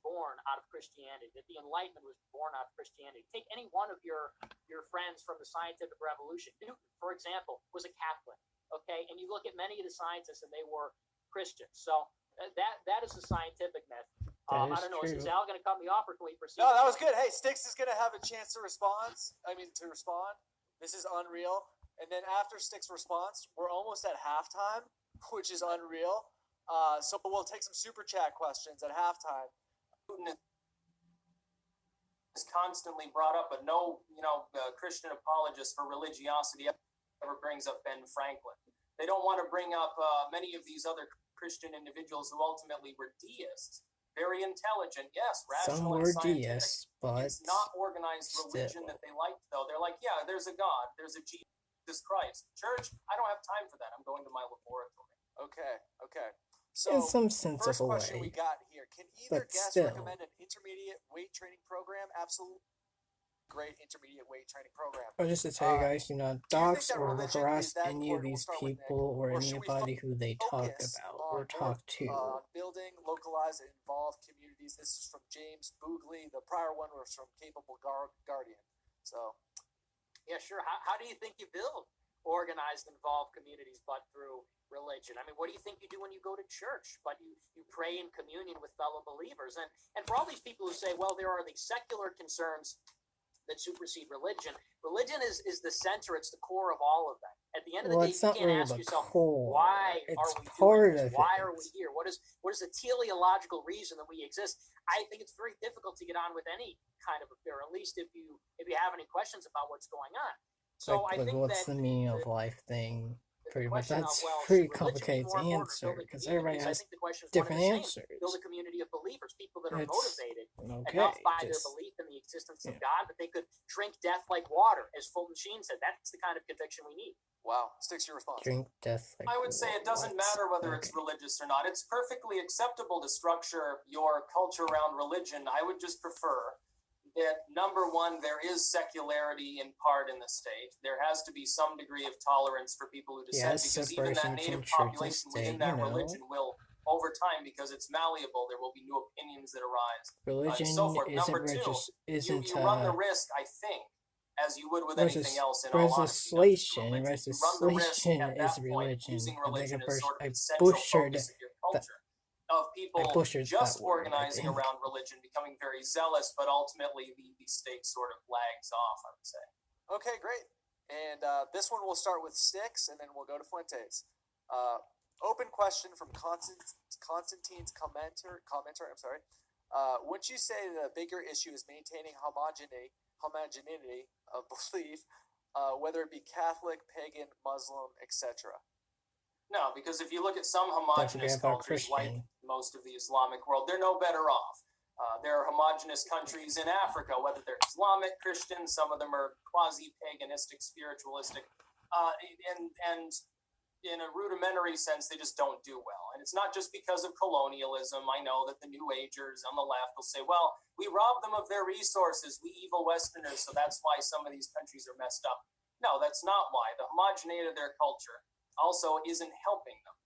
Born out of Christianity, that the Enlightenment was born out of Christianity. Take any one of your friends from the scientific revolution. Newton, for example, was a Catholic, okay? And you look at many of the scientists and they were Christians. So that is a scientific myth. I don't know, is Al going to cut me off or can we proceed? No, that was good. Hey, Styx is going to have a chance to respond. This is unreal. And then after Styx' response, we're almost at halftime, which is unreal. So we'll take some super chat questions at halftime. Putin is constantly brought up, but no, Christian apologist for religiosity ever brings up Ben Franklin. They don't want to bring up many of these other Christian individuals who ultimately were deists. Very intelligent, yes, rational and scientific. Deists, but it's not organized religion that they liked, though. They're like, yeah, there's a God, there's a Jesus Christ. Church, I don't have time for that. I'm going to my laboratory. Okay. So, in some sense first of a question way, we got here. Can either guest recommend an intermediate weight training program? Absolutely. Great intermediate weight training program. Or just to tell you guys, do not dox or harass any of these people or anybody who they talk about or talk to. Building localized and involved communities. This is from James Boogley. The prior one was from Capable Guardian. So, yeah, sure. How do you think you build organized, involved communities but through religion? I mean, what do you think you do when you go to church? But you pray in communion with fellow believers. And for all these people who say, well, there are these secular concerns that supersede religion. Religion is the center, it's the core of all of that. At the end of the day, you can't ask yourself, why are we doing this? Why are we here? What is the teleological reason that we exist? I think it's very difficult to get on with any kind of affair, at least if you have any questions about what's going on. So I think what's the meaning of life thing? Pretty much, that's pretty complicated to answer because everybody has different answers. Build a community of believers, people that are motivated enough by their belief in the existence of God that they could drink death like water, as Fulton Sheen said. That's the kind of conviction we need. Wow, Styx, your response. Drink death like I would say it doesn't matter whether it's religious or not. It's perfectly acceptable to structure your culture around religion. I would just prefer that, number one, there is secularity in part in the state. There has to be some degree of tolerance for people who dissent, because even that native population within that religion will, over time, because it's malleable, there will be new opinions that arise. Religion and so forth. Number two, you run the risk, I think, as you would with anything else in all honesty. Legislation is religion. Using religion as sort of the central focus of your culture. Of people just organizing around religion, becoming very zealous, but ultimately the state sort of lags off, I would say. Okay, great. And this one we'll start with Styx, and then we'll go to Fuentes. Open question from Constantine's commenter. Wouldn't you say that a bigger issue is maintaining homogeneity of belief, whether it be Catholic, pagan, Muslim, etc.? No, because if you look at some homogenous cultures, like most of the Islamic world, they're no better off. There are homogenous countries in Africa, whether they're Islamic, Christian, some of them are quasi-paganistic, spiritualistic, and in a rudimentary sense, they just don't do well. And it's not just because of colonialism. I know that the New Agers on the left will say, well, we robbed them of their resources, we evil Westerners, so that's why some of these countries are messed up. No, that's not why. The homogeneity of their culture also isn't helping them.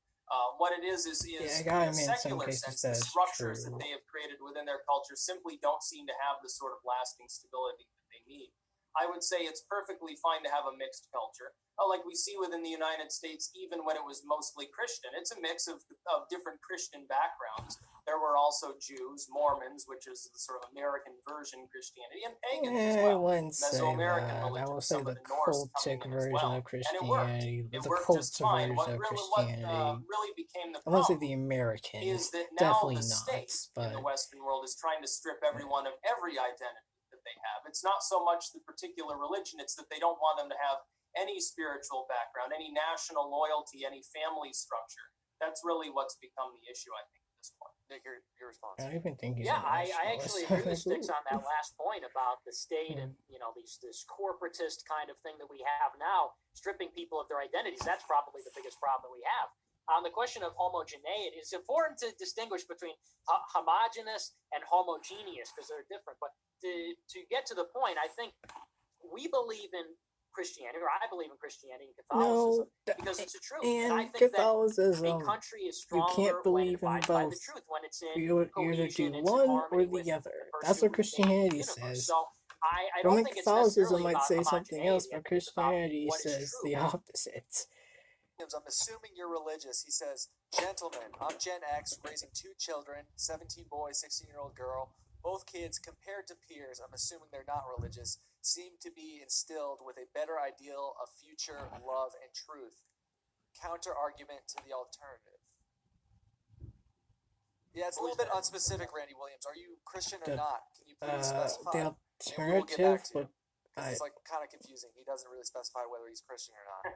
What it is in a secular sense, the structures that they have created within their culture simply don't seem to have the sort of lasting stability that they need. I would say it's perfectly fine to have a mixed culture, like we see within the United States, even when it was mostly Christian. It's a mix of different Christian backgrounds. There were also Jews, Mormons, which is the sort of American version Christianity, and pagans as well. Mesoamerican religion, I will say the cultic version of Christianity, the cultic version of Christianity. What really became the problem the American is that now the state in the Western world is trying to strip everyone of every identity that they have. It's not so much the particular religion, it's that they don't want them to have any spiritual background, any national loyalty, any family structure. That's really what's become the issue, I think, at this point. Nick, your response. I even think I actually agree with Styx on that last point about the state and this corporatist kind of thing that we have now, stripping people of their identities. That's probably the biggest problem we have. On the question of homogeneity, it's important to distinguish between homogeneous and homogeneous because they're different. But to get to the point, I think we believe in Christianity, or I believe in Christianity and Catholicism, because it's the truth. And I think Catholicism, that a country is stronger you can't believe when in it both. By the truth, when it's in you either do one or the other. That's what Christianity says. So I Roman don't think Catholicism it's might say something else, but it's Christianity says the opposite. I'm assuming you're religious. He says, "Gentlemen, I'm Gen X, raising 2 children, 17 boys, 16-year-old girl. Both kids, compared to peers, I'm assuming they're not religious, seem to be instilled with a better ideal of future love and truth. Counter argument to the alternative." Yeah, it's a little bit unspecific, Randy Williams. Are you Christian or not? Can you please specify? The alternative, but it's like kind of confusing. He doesn't really specify whether he's Christian or not.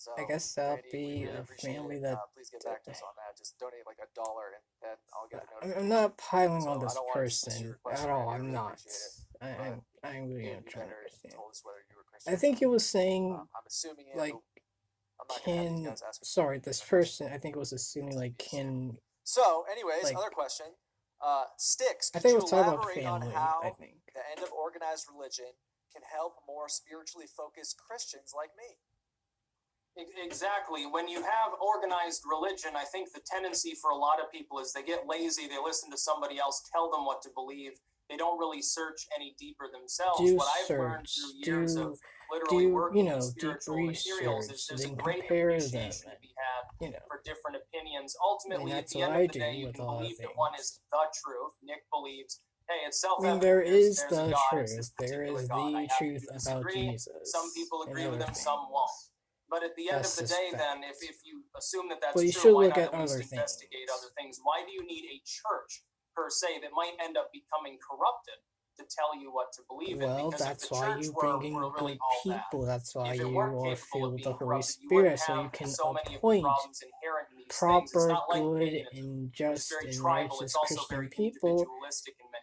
So I guess that'll Randy, be really a family that. Please get back to us on that. Just donate like $1, and then I'll get a notification. I'm not piling on this person at all. I'm not. I'm really not trying to understand. I think he was saying, I'm assuming like, this person, I think was assuming, like, So, anyways, like, other question. Styx, I think could it was you talking about elaborate family, on how I think. the end of organized religion can help more spiritually focused Christians like me? Exactly. When you have organized religion, I think the tendency for a lot of people is they get lazy, they listen to somebody else tell them what to believe. They don't really search any deeper themselves. What I've learned through years of literally working in spiritual materials is there's a great appreciation to be had for different opinions. Ultimately, at the end of the day, you can believe that one is the truth. Nick believes, hey, it's self-evident. there is there's the God, truth. There is the truth about Jesus. Some people agree with him, some won't. But at the end of the day, then, if you assume that that's true, why not at least investigate other things? Why do you need a church, per se, that might end up becoming corrupted to tell you what to believe in? Well, because that's why you bring in good people. That's why you are filled with the Holy Spirit, so you can appoint proper, good, and just, and righteous Christian people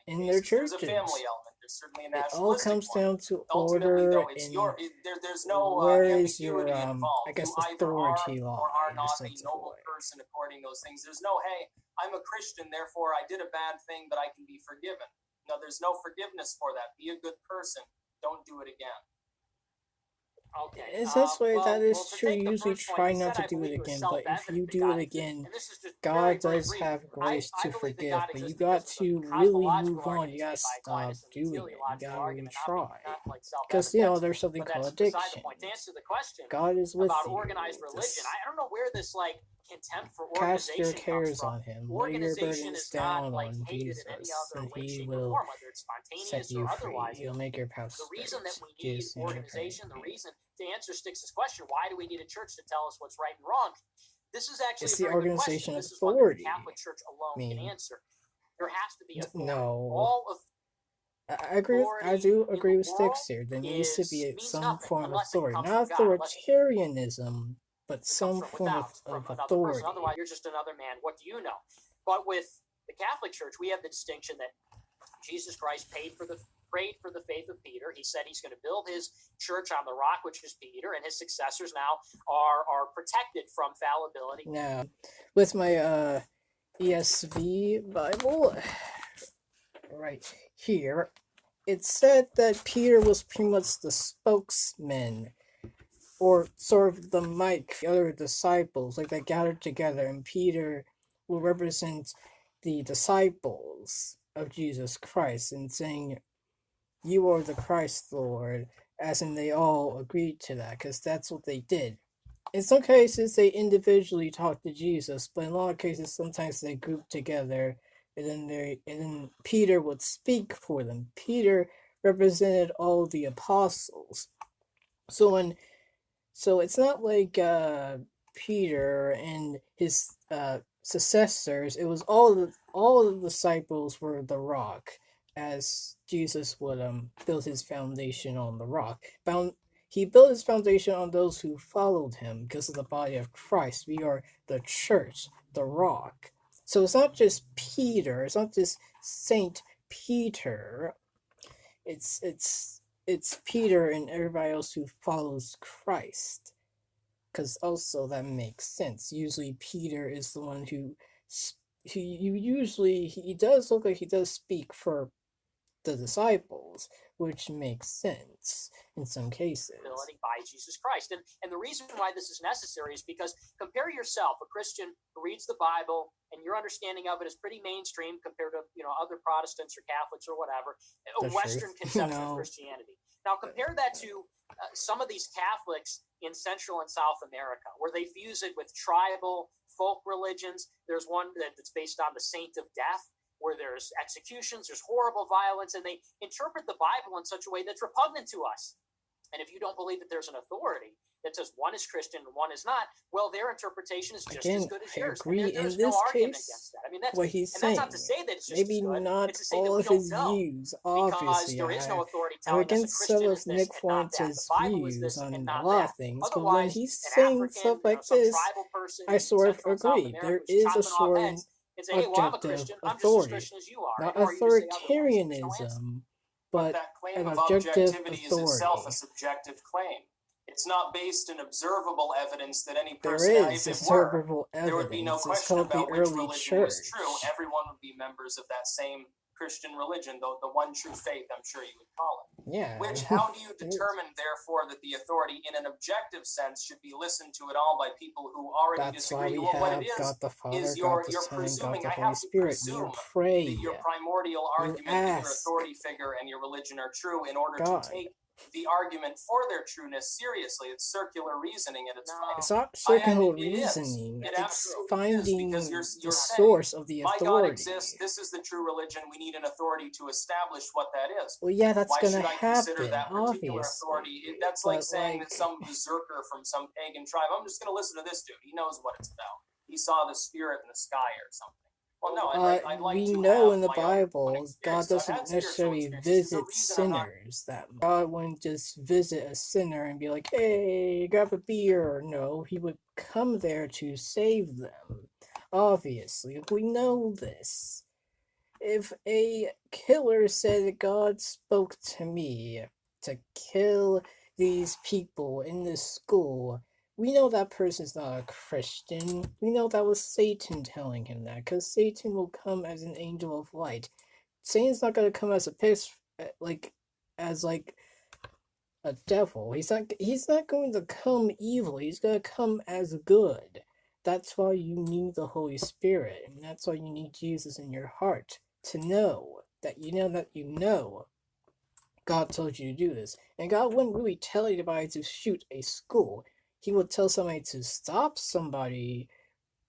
in their churches. It all comes down to order and where is your, I guess, authority lie. Or are not a noble person according to those things. There's no, hey, I'm a Christian, therefore I did a bad thing, but I can be forgiven. No, there's no forgiveness for that. Be a good person. Don't do it again. Okay. It's this way, that is true. You usually try not to do it again, but if you do it again, God does have grace to forgive, but you got to really move on. You gotta stop doing it. You gotta retry. Because, there's something called addiction. God is with you. Organized religion. I don't know where this, contempt for cast your cares on him. Lay your burdens down on Jesus, and he will set you free. He'll make your path straight. The reason that we need organization, the reason to answer Styx's question, why do we need a church to tell us what's right and wrong? This is actually it's a the very organization good question. of This is authority. What the Catholic Church alone can answer. There has to be authority. No. All of I do agree with Styx here. There needs to be some form of authority. Not authoritarianism, but some form of authority. Otherwise, you're just another man. What do you know? But with the Catholic Church, we have the distinction that Jesus Christ prayed for the faith of Peter. He said he's going to build his church on the rock, which is Peter, and his successors now are protected from fallibility. Now, with my ESV Bible right here, it said that Peter was pretty much the spokesman, or sort of the mic, the other disciples, like they gathered together, and Peter will represent the disciples of Jesus Christ and saying, "You are the Christ, Lord," as in they all agreed to that, because that's what they did. In some cases, they individually talked to Jesus, but in a lot of cases, sometimes they grouped together, and then Peter would speak for them. Peter represented all the apostles. So it's not like Peter and his successors. It was all the disciples were the rock, as Jesus would build his foundation on the rock. He built his foundation on those who followed him because of the body of Christ. We are the church, the rock. So it's not just Peter. It's not just Saint Peter. It's Peter and everybody else who follows Christ. Because also that makes sense. Usually Peter is the one who he does look like he does speak for the disciples, which makes sense in some cases. By Jesus Christ. And the reason why this is necessary is because compare yourself, a Christian who reads the Bible, and your understanding of it is pretty mainstream compared to other Protestants or Catholics or whatever, a Western conception of Christianity. Now compare that to some of these Catholics in Central and South America, where they fuse it with tribal folk religions. There's one that's based on the Saint of Death, where there's executions, there's horrible violence, and they interpret the Bible in such a way that's repugnant to us. And if you don't believe that there's an authority that says one is Christian and one is not, well, their interpretation is just as good as yours. I agree. There's in this no argument case, against that. I mean, that's what he's saying. That's not to say that it's just maybe as good. not it's to say all that of his views, obviously. there is no authority I'm telling against us some a of Christian Nick is this and not that. Fuentes' The Bible is views this on and a not lot that. of things, but Otherwise, when he's an saying African, stuff like some this, tribal person I in sort of Central and South agree. America There who's is a chopping off sort of heads and say, hey, well, I'm a objective Christian. I'm just as authority, Christian as you are. not Who are you to say otherwise? There's no answer. authoritarianism, but that claim an of objective objectivity is authority. itself a subjective claim. It's not based in observable evidence that any There person, is if it observable were, there would be no evidence. It's question called the about which early religion was church. true. Everyone would be members of that same Christian religion, though the one true faith, I'm sure you would call it. Yeah. Which, how do you determine, therefore, that the authority, in an objective sense, should be listened to at all by people who already That's disagree? why we Well, what have it is God the Father, is God the you're Son, presuming, God the I Holy have to Spirit. presume You pray. that your primordial argument that your ask authority figure and your religion are true in order God. to take the argument for their trueness seriously. It's circular reasoning at its finest. It's not circular it reasoning. It it's absolutely finding is, because the you're source of the my authority. God exists, this is the true religion, we need an authority to establish what that is. Well, yeah, that's Why going should to I consider happen, that particular obviously. authority? That's like saying that some berserker from some pagan tribe, I'm just going to listen to this dude. He knows what it's about. He saw the spirit in the sky or something. Well, no, I'd like we to know have in the my Bible, God So doesn't necessarily visit sinners that much. God wouldn't just visit a sinner and be like, hey, grab a beer. No, he would come there to save them. Obviously, we know this. If a killer said God spoke to me to kill these people in this school, we know that person's not a Christian. We know that was Satan telling him that, because Satan will come as an angel of light. Satan's not going to come as a a devil. He's not going to come evil. He's going to come as good. That's why you need the Holy Spirit, and that's why you need Jesus in your heart, to know that you know God told you to do this. And God wouldn't really tell anybody to shoot a school. He would tell somebody to stop somebody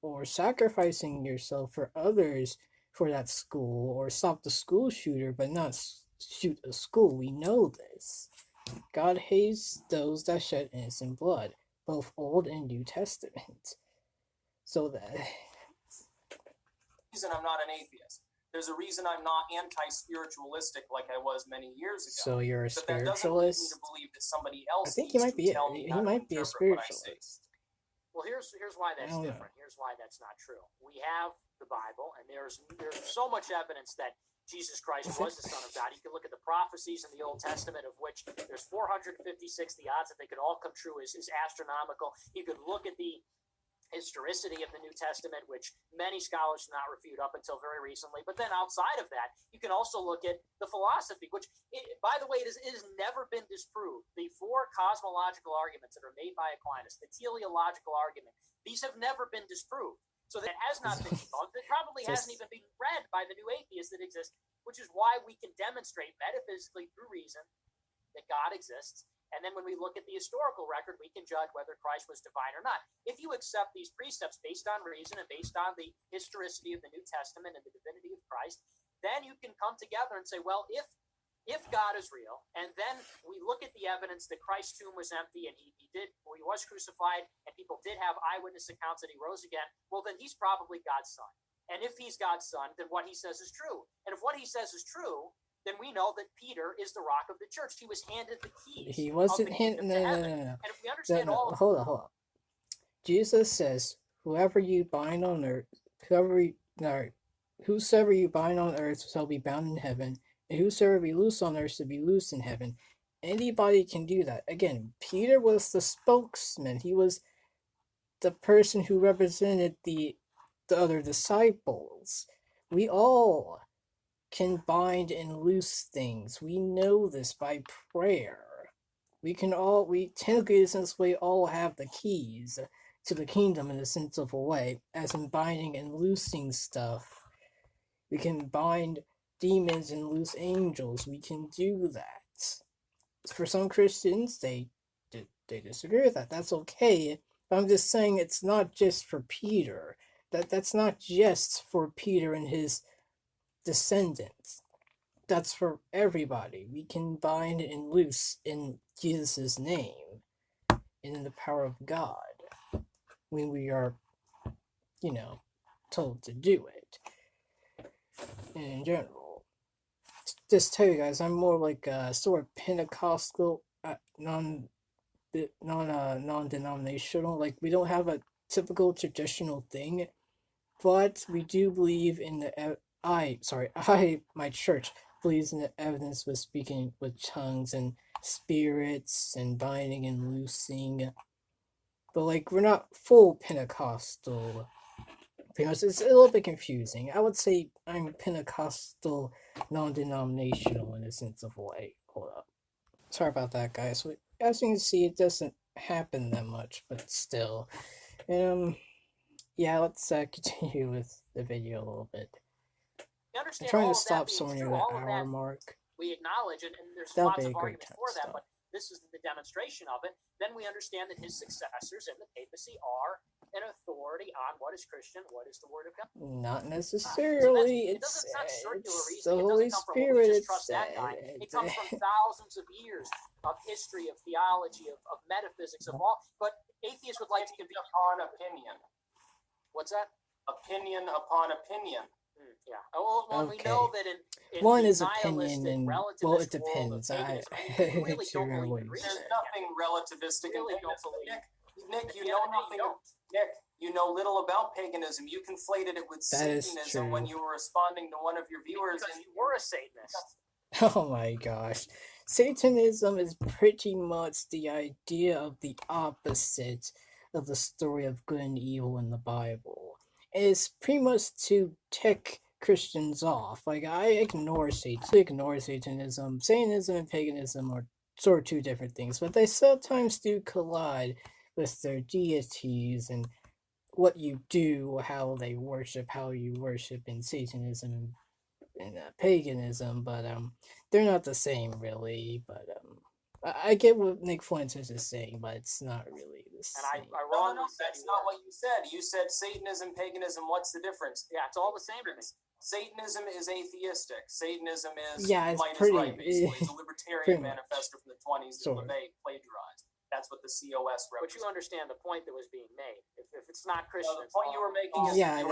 or sacrificing yourself for others for that school, or stop the school shooter but not shoot a school. We know this. God hates those that shed innocent blood, both Old and New Testament. So that reason I'm not an atheist. There's a reason I'm not anti-spiritualistic like I was many years ago. So you're a but that doesn't lead me to believe that somebody else I think he might be a spiritualist. Well, here's why that's different. Here's why that's not true. We have the Bible, and there's so much evidence that Jesus Christ was the Son of God. You can look at the prophecies in the Old Testament, of which there's 456. The odds that they could all come true is astronomical. You could look at the historicity of the New Testament, which many scholars do not refute up until very recently. But then outside of that, you can also look at the philosophy, which, by the way, it has never been disproved. The four cosmological arguments that are made by Aquinas, the teleological argument, these have never been disproved. So that has not been debunked. It probably hasn't even been read by the new atheists that exist, which is why we can demonstrate metaphysically through reason that God exists. And then when we look at the historical record, we can judge whether Christ was divine or not. If you accept these precepts based on reason and based on the historicity of the New Testament and the divinity of Christ, then you can come together and say, well, if God is real, and then we look at the evidence that Christ's tomb was empty and he was crucified, and people did have eyewitness accounts that he rose again, well, then he's probably God's son. And if he's God's son, then what he says is true. And if what he says is true, then we know that Peter is the rock of the church. He was handed the keys. He wasn't handed. No. And if we understand all of hold on. Jesus says, whosoever you bind on earth shall be bound in heaven, and whosoever you loose on earth shall be loosed in heaven. Anybody can do that. Again, Peter was the spokesman. He was the person who represented the other disciples. We all can bind and loose things. We know this by prayer. We technically, since we all have the keys to the kingdom in a sense of a way, as in binding and loosing stuff. We can bind demons and loose angels. We can do that. For some Christians, they disagree with that. That's okay. But I'm just saying it's not just for Peter. That's not just for Peter and his descendants. That's for everybody. We can bind and loose in Jesus' name and in the power of God when we are, told to do it. And in general, just tell you guys, I'm more like a sort of Pentecostal, non-denominational. Like, we don't have a typical traditional thing, but we do believe in my church believes in the evidence with speaking with tongues and spirits and binding and loosing. But like, we're not full Pentecostal. Because it's a little bit confusing. I would say I'm Pentecostal, non-denominational in a sense of a way. Hold up. Sorry about that, guys. As you can see, it doesn't happen that much, but still. Yeah, let's continue with the video a little bit. I'm trying to stop somewhere near the hour mark. We acknowledge it, and there's lots of arguments for that, but this is the demonstration of it. Then we understand that his successors in the papacy are an authority on what is Christian, what is the Word of God. Not necessarily. It's the Holy Spirit. It comes from thousands of years of history, of theology, of metaphysics, of all. But atheists would like to give upon opinion. What's that? Opinion upon opinion. Yeah. Well, we know that in one is opinion, and well, it depends. Really don't believe in reason. There's nothing relativistic. Really don't believe. Nick, you know nothing. Nick, you know little about paganism. You conflated it with Satanism when you were responding to one of your viewers, and you were a Satanist. Oh my gosh. Satanism is pretty much the idea of the opposite of the story of good and evil in the Bible. It's pretty much to tick Christians off. Like, I ignore Satanism. Satanism and paganism are sort of two different things, but they sometimes do collide with their deities and what you do, how you worship in Satanism and paganism, but they're not the same really. But I get what Nick Fuentes is saying, but it's not really the same. And I wrongly said that's not what you said. You said Satanism, paganism. What's the difference? Yeah, it's all the same to me. Satanism is atheistic. Satanism is it's right, basically. It's a libertarian manifesto from the 1920s that LaVey plagiarized. That's what the COS represents. But you understand the point that was being made. If it's not Christian, the point you were making is I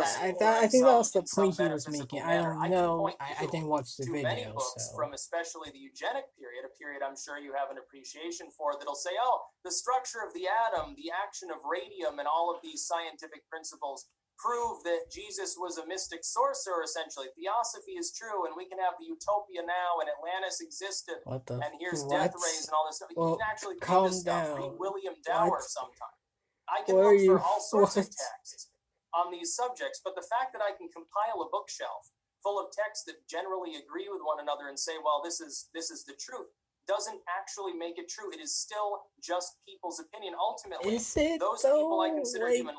think that was the point he was making. I don't know. I didn't watch the video. Many books from especially the eugenic period, a period I'm sure you have an appreciation for, that'll say, oh, the structure of the atom, the action of radium, and all of these scientific principles prove that Jesus was a mystic sorcerer, essentially. Theosophy is true, and we can have the utopia now, and Atlantis existed, and here's death rays and all this stuff. You can actually read this stuff. Read William Dower sometime. I can look for all sorts of texts on these subjects, but the fact that I can compile a bookshelf full of texts that generally agree with one another and say, well, this is the truth, doesn't actually make it true. It is still just people's opinion. Ultimately, is it those though? people I consider human.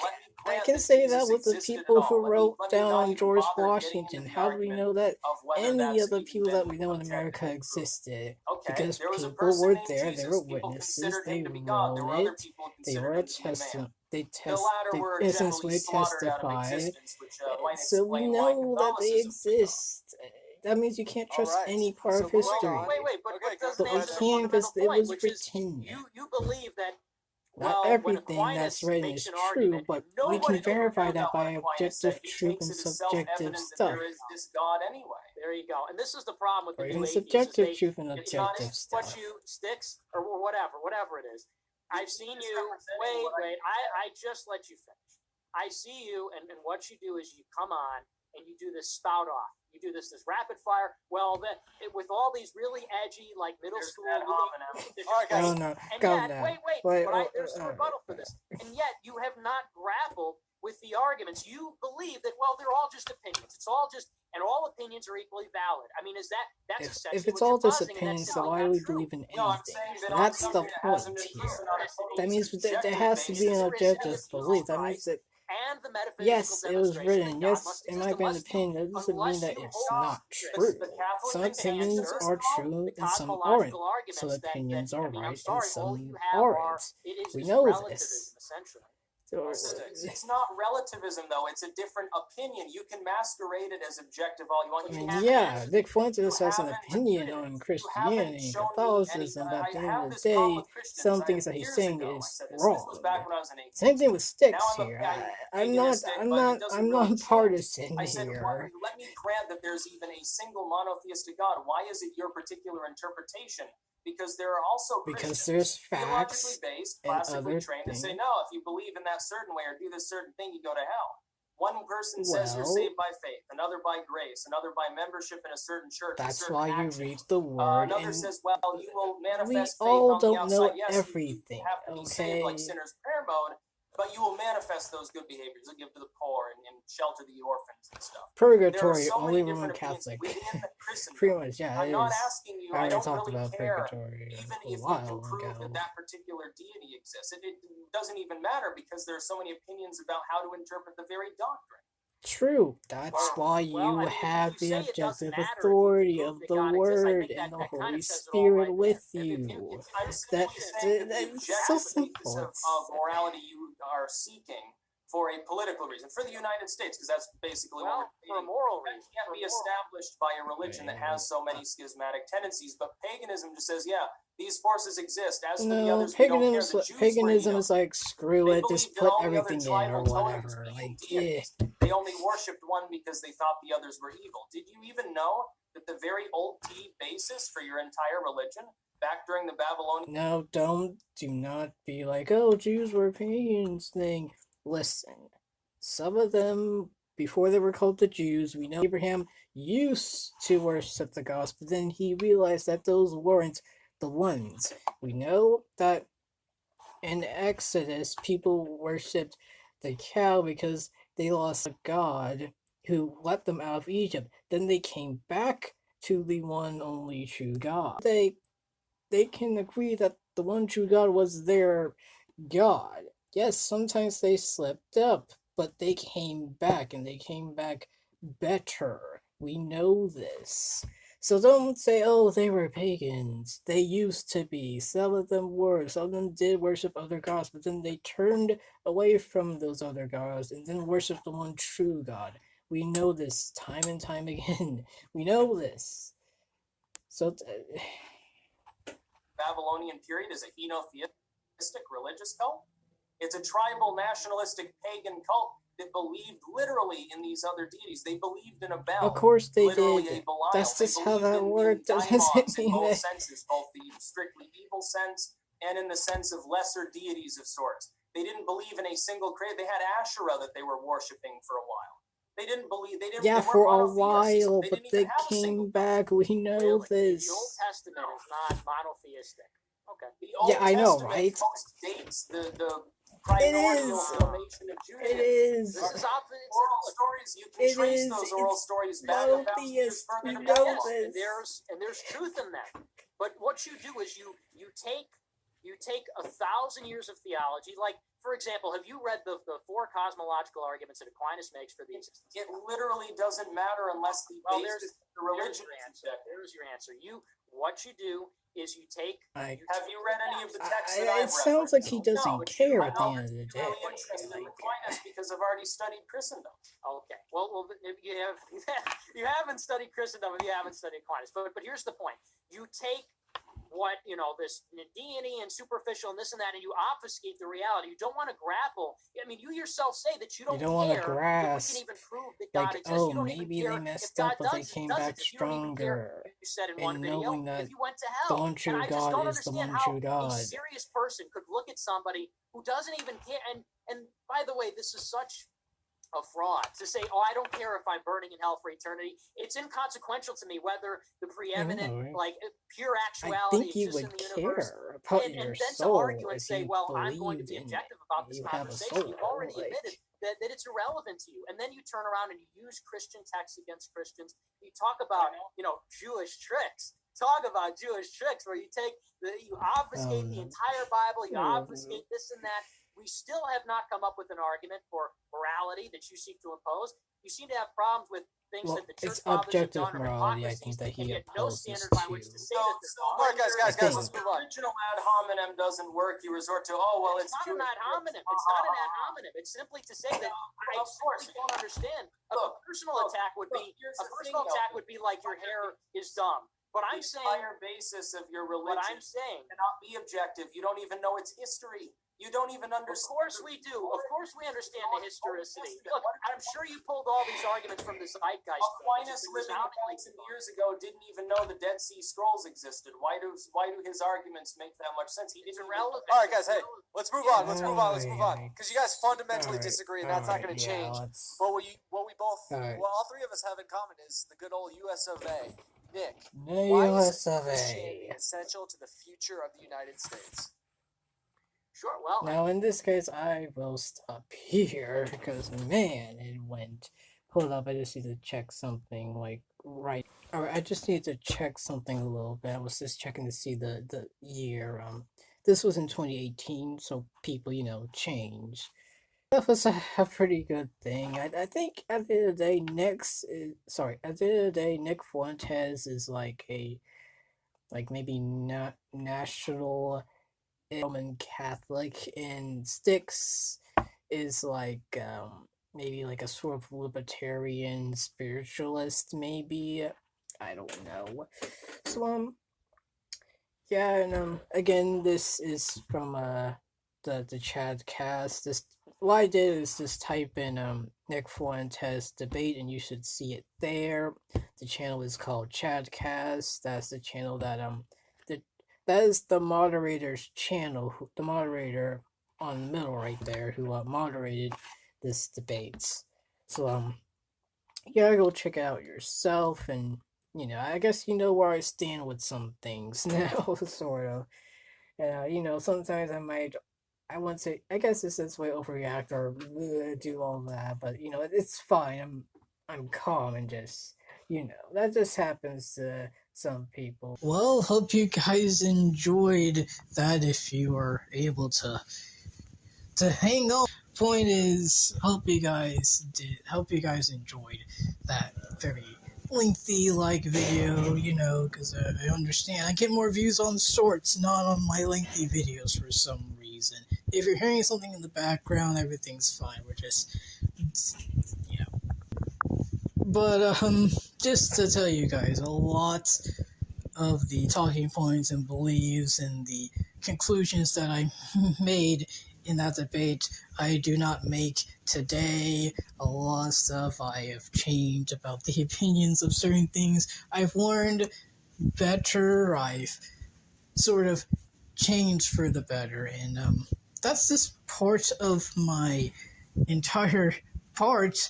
I can say that with the people who wrote down George Washington. How do we know that any of the people that we know in America existed? Because people were there, they were witnesses, they wrote it, they were a testament, they instantly testified, so we know that they exist. That means you can't trust any part of history. Wait, but we can, because it was written. You believe that not everything that's written is true, but we can verify that by objective truth and subjective stuff. There is this God anyway. There you go. And this is the problem with the new atheists. Subjective truth and objective stuff. What you sticks or whatever it is. I've seen you. Wait. I just let you finish. I see you, and what you do is you come on and you do this spout off. You do this rapid fire. Well, then with all these really edgy, like middle school. All right, guys. Wait. But there's a rebuttal for this. And yet you have not grappled with the arguments, you believe that, well, they're all just opinions. It's all just, and all opinions are equally valid. I mean, that's essentially if it's what all you're just positing, opinions, that's so why do we believe in No, I'm anything? saying that That's the something that hasn't point been here. proven on a totally That means there has to be an objective belief. That means that, and the metaphysical yes, it was demonstration written. that God Yes, must it exist might be an unless opinion. That doesn't mean that it's not true. Some opinions are true and some aren't. Some opinions are right and some aren't. We know this. essentially. It's not relativism, though. It's a different opinion. You can masquerade it as objective all you want. I mean, yeah, Dick Fuentes has an opinion on Christianity and Catholicism, but at the end of the day, some things that he's saying is wrong. Same thing with Styx here. I'm not partisan here. Let me grant that there's even a single monotheistic God. Why is it your particular interpretation? Because there are also because there's facts based, and classically other trained things. to say, no, if you believe in that certain way or do this certain thing, you go to hell. One person says you're saved by faith, another by grace, another by membership in a certain church. That's certain why actions. You read the word. Another says, well, you will manifest we faith all on don't the outside. know Yes, everything, you have to be saved like sinner's prayer mode, but you will manifest those good behaviors. You'll give to the poor and shelter the orphans and stuff. Purgatory, so only Roman Catholic. Pretty much, yeah. I'm not asking you. I don't talked really about care. Purgatory Even a if you while can prove ago. that particular deity exists, it doesn't even matter because there are so many opinions about how to interpret the very doctrine. True. That's why you have the objective authority of the Word and the Holy Spirit with you. That's so simple. Of morality you are seeking for a political reason, for the United States, because that's basically what for a moral reason. Can't be established by a religion that has so many schismatic tendencies. But paganism just says, yeah, these forces exist. As for the others, paganism is like, screw it, just put everything in or whatever. Like, yeah. They only worshipped one because they thought the others were evil. Did you even know that the very old basis for your entire religion, back during the Babylonian... No, do not be like, oh, Jews were pagans thing. Listen, some of them, before they were called the Jews, we know Abraham used to worship the gods, but then he realized that those weren't the ones. We know that in Exodus, people worshipped the cow because they lost a god who let them out of Egypt. Then they came back to the one only true God. They can agree that the one true God was their God. Yes, sometimes they slipped up, but they came back, and they came back better. We know this. So don't say, oh, they were pagans. They used to be. Some of them were. Some of them did worship other gods, but then they turned away from those other gods and then worshiped the one true God. We know this time and time again. We know this. So... Babylonian period is a henotheistic religious cult. It's a tribal, nationalistic, pagan cult that believed literally in these other deities. They believed in a bell. Of course they did. Belial. That's just how that worked. Doesn't mean in both that... senses, both the strictly evil sense and in the sense of lesser deities of sorts. They didn't believe in a single creator. They had Asherah that they were worshipping for a while. They didn't believe. Yeah, for a while, but they came back. We know this. The Old Testament is not monotheistic. Okay. Yeah, I know, right? Dates the primordial formation of Judaism. It is. This is oral stories. You can trace those oral stories back monotheist. We know this. And there's truth in them. But what you do is you take 1,000 years of theology. Like, for example, have you read the four cosmological arguments that Aquinas makes for the existence? It literally doesn't matter unless the basis of the religion. There's your answer. What you do is you take... have you read any of the texts that It I've sounds like he doesn't care at the end of the day. I'm really interested in Aquinas because I've already studied Christendom. Okay. Well, if you haven't studied Christendom if you haven't studied Aquinas. But here's the point. You take what, this deity and superficial and this and that, and you obfuscate the reality. You don't want to grapple. I mean, you yourself say that you don't want to grasp. You can even prove that God exists. Oh, maybe they messed up, but they came back stronger. You said in one video, knowing that if you went to hell, the one true God is the one true God. A serious person could look at somebody who doesn't even care. And by the way, this is such of fraud. To say, oh, I don't care if I'm burning in hell for eternity, it's inconsequential to me whether the preeminent, pure actuality exists in the universe. And then to argue and say, well, I'm going to be objective about this conversation, you've already admitted that it's irrelevant to you. And then you turn around and you use Christian texts against Christians. You talk about, Jewish tricks. Talk about Jewish tricks where you obfuscate the entire Bible, you obfuscate this and that. We still have not come up with an argument for morality that you seek to impose. You seem to have problems with things that the church fathers have done, or hypocrisies, and yet no standard by which to say that there's all right, guys, let's move on. Original ad hominem doesn't work. You resort to, it's not an ad hominem. It's not an ad hominem. It's simply to say that I simply don't understand. A personal attack would be like your hair is dumb. But I'm saying the entire basis of your religion. What I'm saying cannot be objective. You don't even know its history. You don't even understand. Of course we do. Of course we understand the historicity. Look, I'm sure you pulled all these arguments from the zeitgeist. Aquinas, living thousands of years ago, didn't even know the Dead Sea Scrolls existed. Why do his arguments make that much sense? He's irrelevant. All right, guys. Hey, let's move on. Let's move on. Because you guys fundamentally disagree, and that's not going to change. But what all three of us have in common is the good old U.S. of A. Nick, why is Christianity essential to the future of the United States? Sure, well... Now, in this case, I will stop here, because, man, it went... Hold up, I just need to check something, right... Alright, I just need to check something a little bit. I was just checking to see the year, This was in 2018, so people, change. That was a pretty good thing. I think, at the end of the day, Nick Fuentes is maybe not national... Roman Catholic, and Styx is maybe a sort of libertarian spiritualist, maybe. I don't know. So yeah, and again, this is from the chat cast. What I did is just type in Nick Fuentes debate, and you should see it there. The channel is called Chatcast. That's the channel that that is the moderator's channel, the moderator on the middle right there, who moderated this debate. So, you gotta go check it out yourself, and, I guess you know where I stand with some things now, sort of. And, sometimes I wouldn't say, I guess this is way overreact or do all that, but, it's fine. I'm calm and just, that just happens to some people. Well, hope you guys enjoyed that if you were able to hang on. Point is, hope you guys enjoyed that very lengthy video, because I understand I get more views on shorts, not on my lengthy videos for some reason. If you're hearing something in the background, everything's fine. We're just, But, just to tell you guys, a lot of the talking points and beliefs and the conclusions that I made in that debate, I do not make today. A lot of stuff I have changed about the opinions of certain things. I've learned better. I've sort of changed for the better. And, that's just part of my entire part.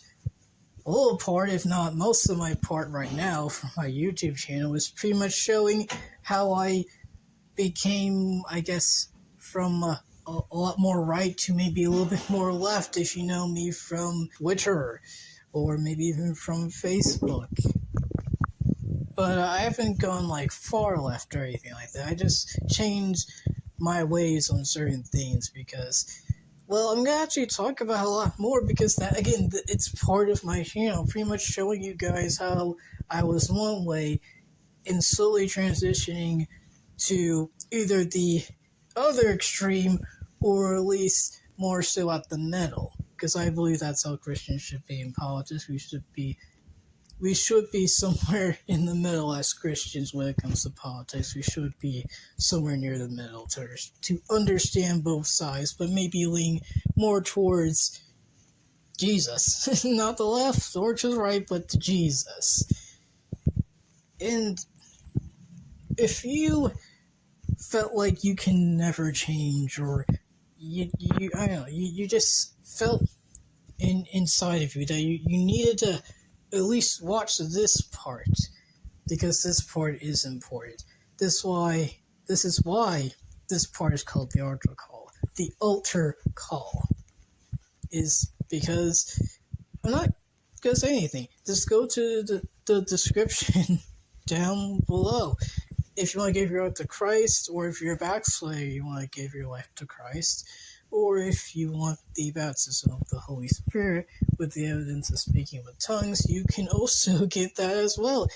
A little part, if not most of my part right now for my YouTube channel, is pretty much showing how I became, I guess, from a lot more right to maybe a little bit more left, if you know me from Twitter, or maybe even from Facebook. But I haven't gone, far left or anything like that. I just changed my ways on certain things because... Well, I'm going to actually talk about a lot more because that, again, it's part of my channel, pretty much showing you guys how I was one way and slowly transitioning to either the other extreme or at least more so at the middle, because I believe that's how Christians should be in politics. We should be somewhere in the middle as Christians when it comes to politics. We should be somewhere near the middle to understand both sides, but maybe lean more towards Jesus. Not the left or to the right, but to Jesus. And if you felt like you can never change, or you just felt inside of you that you needed to at least watch this part, because this part is important. This is why this part is called the altar call. The altar call is because I'm not gonna say anything. Just go to the description down below. If you want to give your life to Christ, or if you're a backslider, you want to give your life to Christ, or if you want the baptism of the Holy Spirit with the evidence of speaking with tongues, you can also get that as well.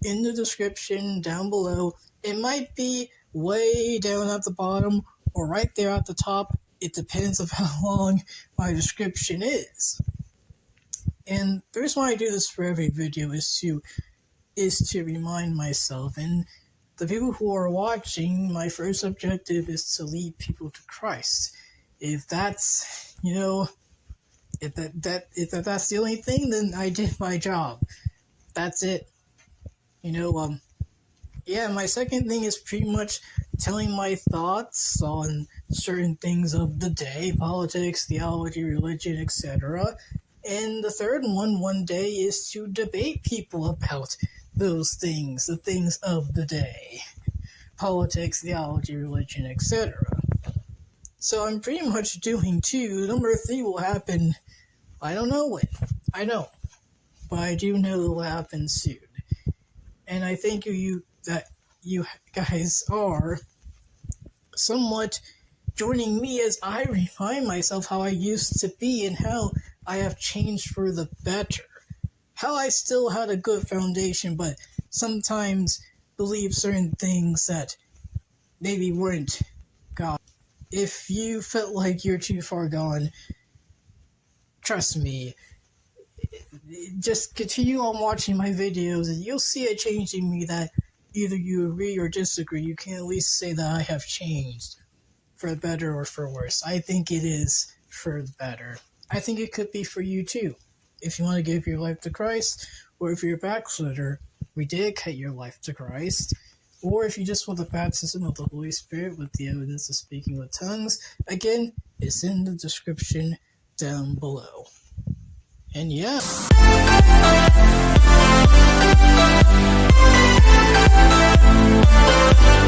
In the description down below, it might be way down at the bottom or right there at the top. It depends on how long my description is. And the reason why I do this for every video is to remind myself, and the people who are watching, my first objective is to lead people to Christ. If that's, if that's the only thing, then I did my job. That's it. My second thing is pretty much telling my thoughts on certain things of the day, politics, theology, religion, etc. And the third one day, is to debate people about those things, the things of the day, politics, theology, religion, etc. So I'm pretty much doing 2. Number 3 will happen, I don't know when. I don't. But I do know it will happen soon. And I thank you that you guys are somewhat joining me as I remind myself how I used to be and how I have changed for the better. How I still had a good foundation, but sometimes believe certain things that maybe weren't God. If you felt like you're too far gone, trust me, just continue on watching my videos and you'll see a change in me that either you agree or disagree. You can at least say that I have changed for the better or for worse. I think it is for the better. I think it could be for you too. If you want to give your life to Christ, or if you're a backslider, rededicate your life to Christ, or if you just want the baptism of the Holy Spirit with the evidence of speaking with tongues, again, it's in the description down below. And yeah.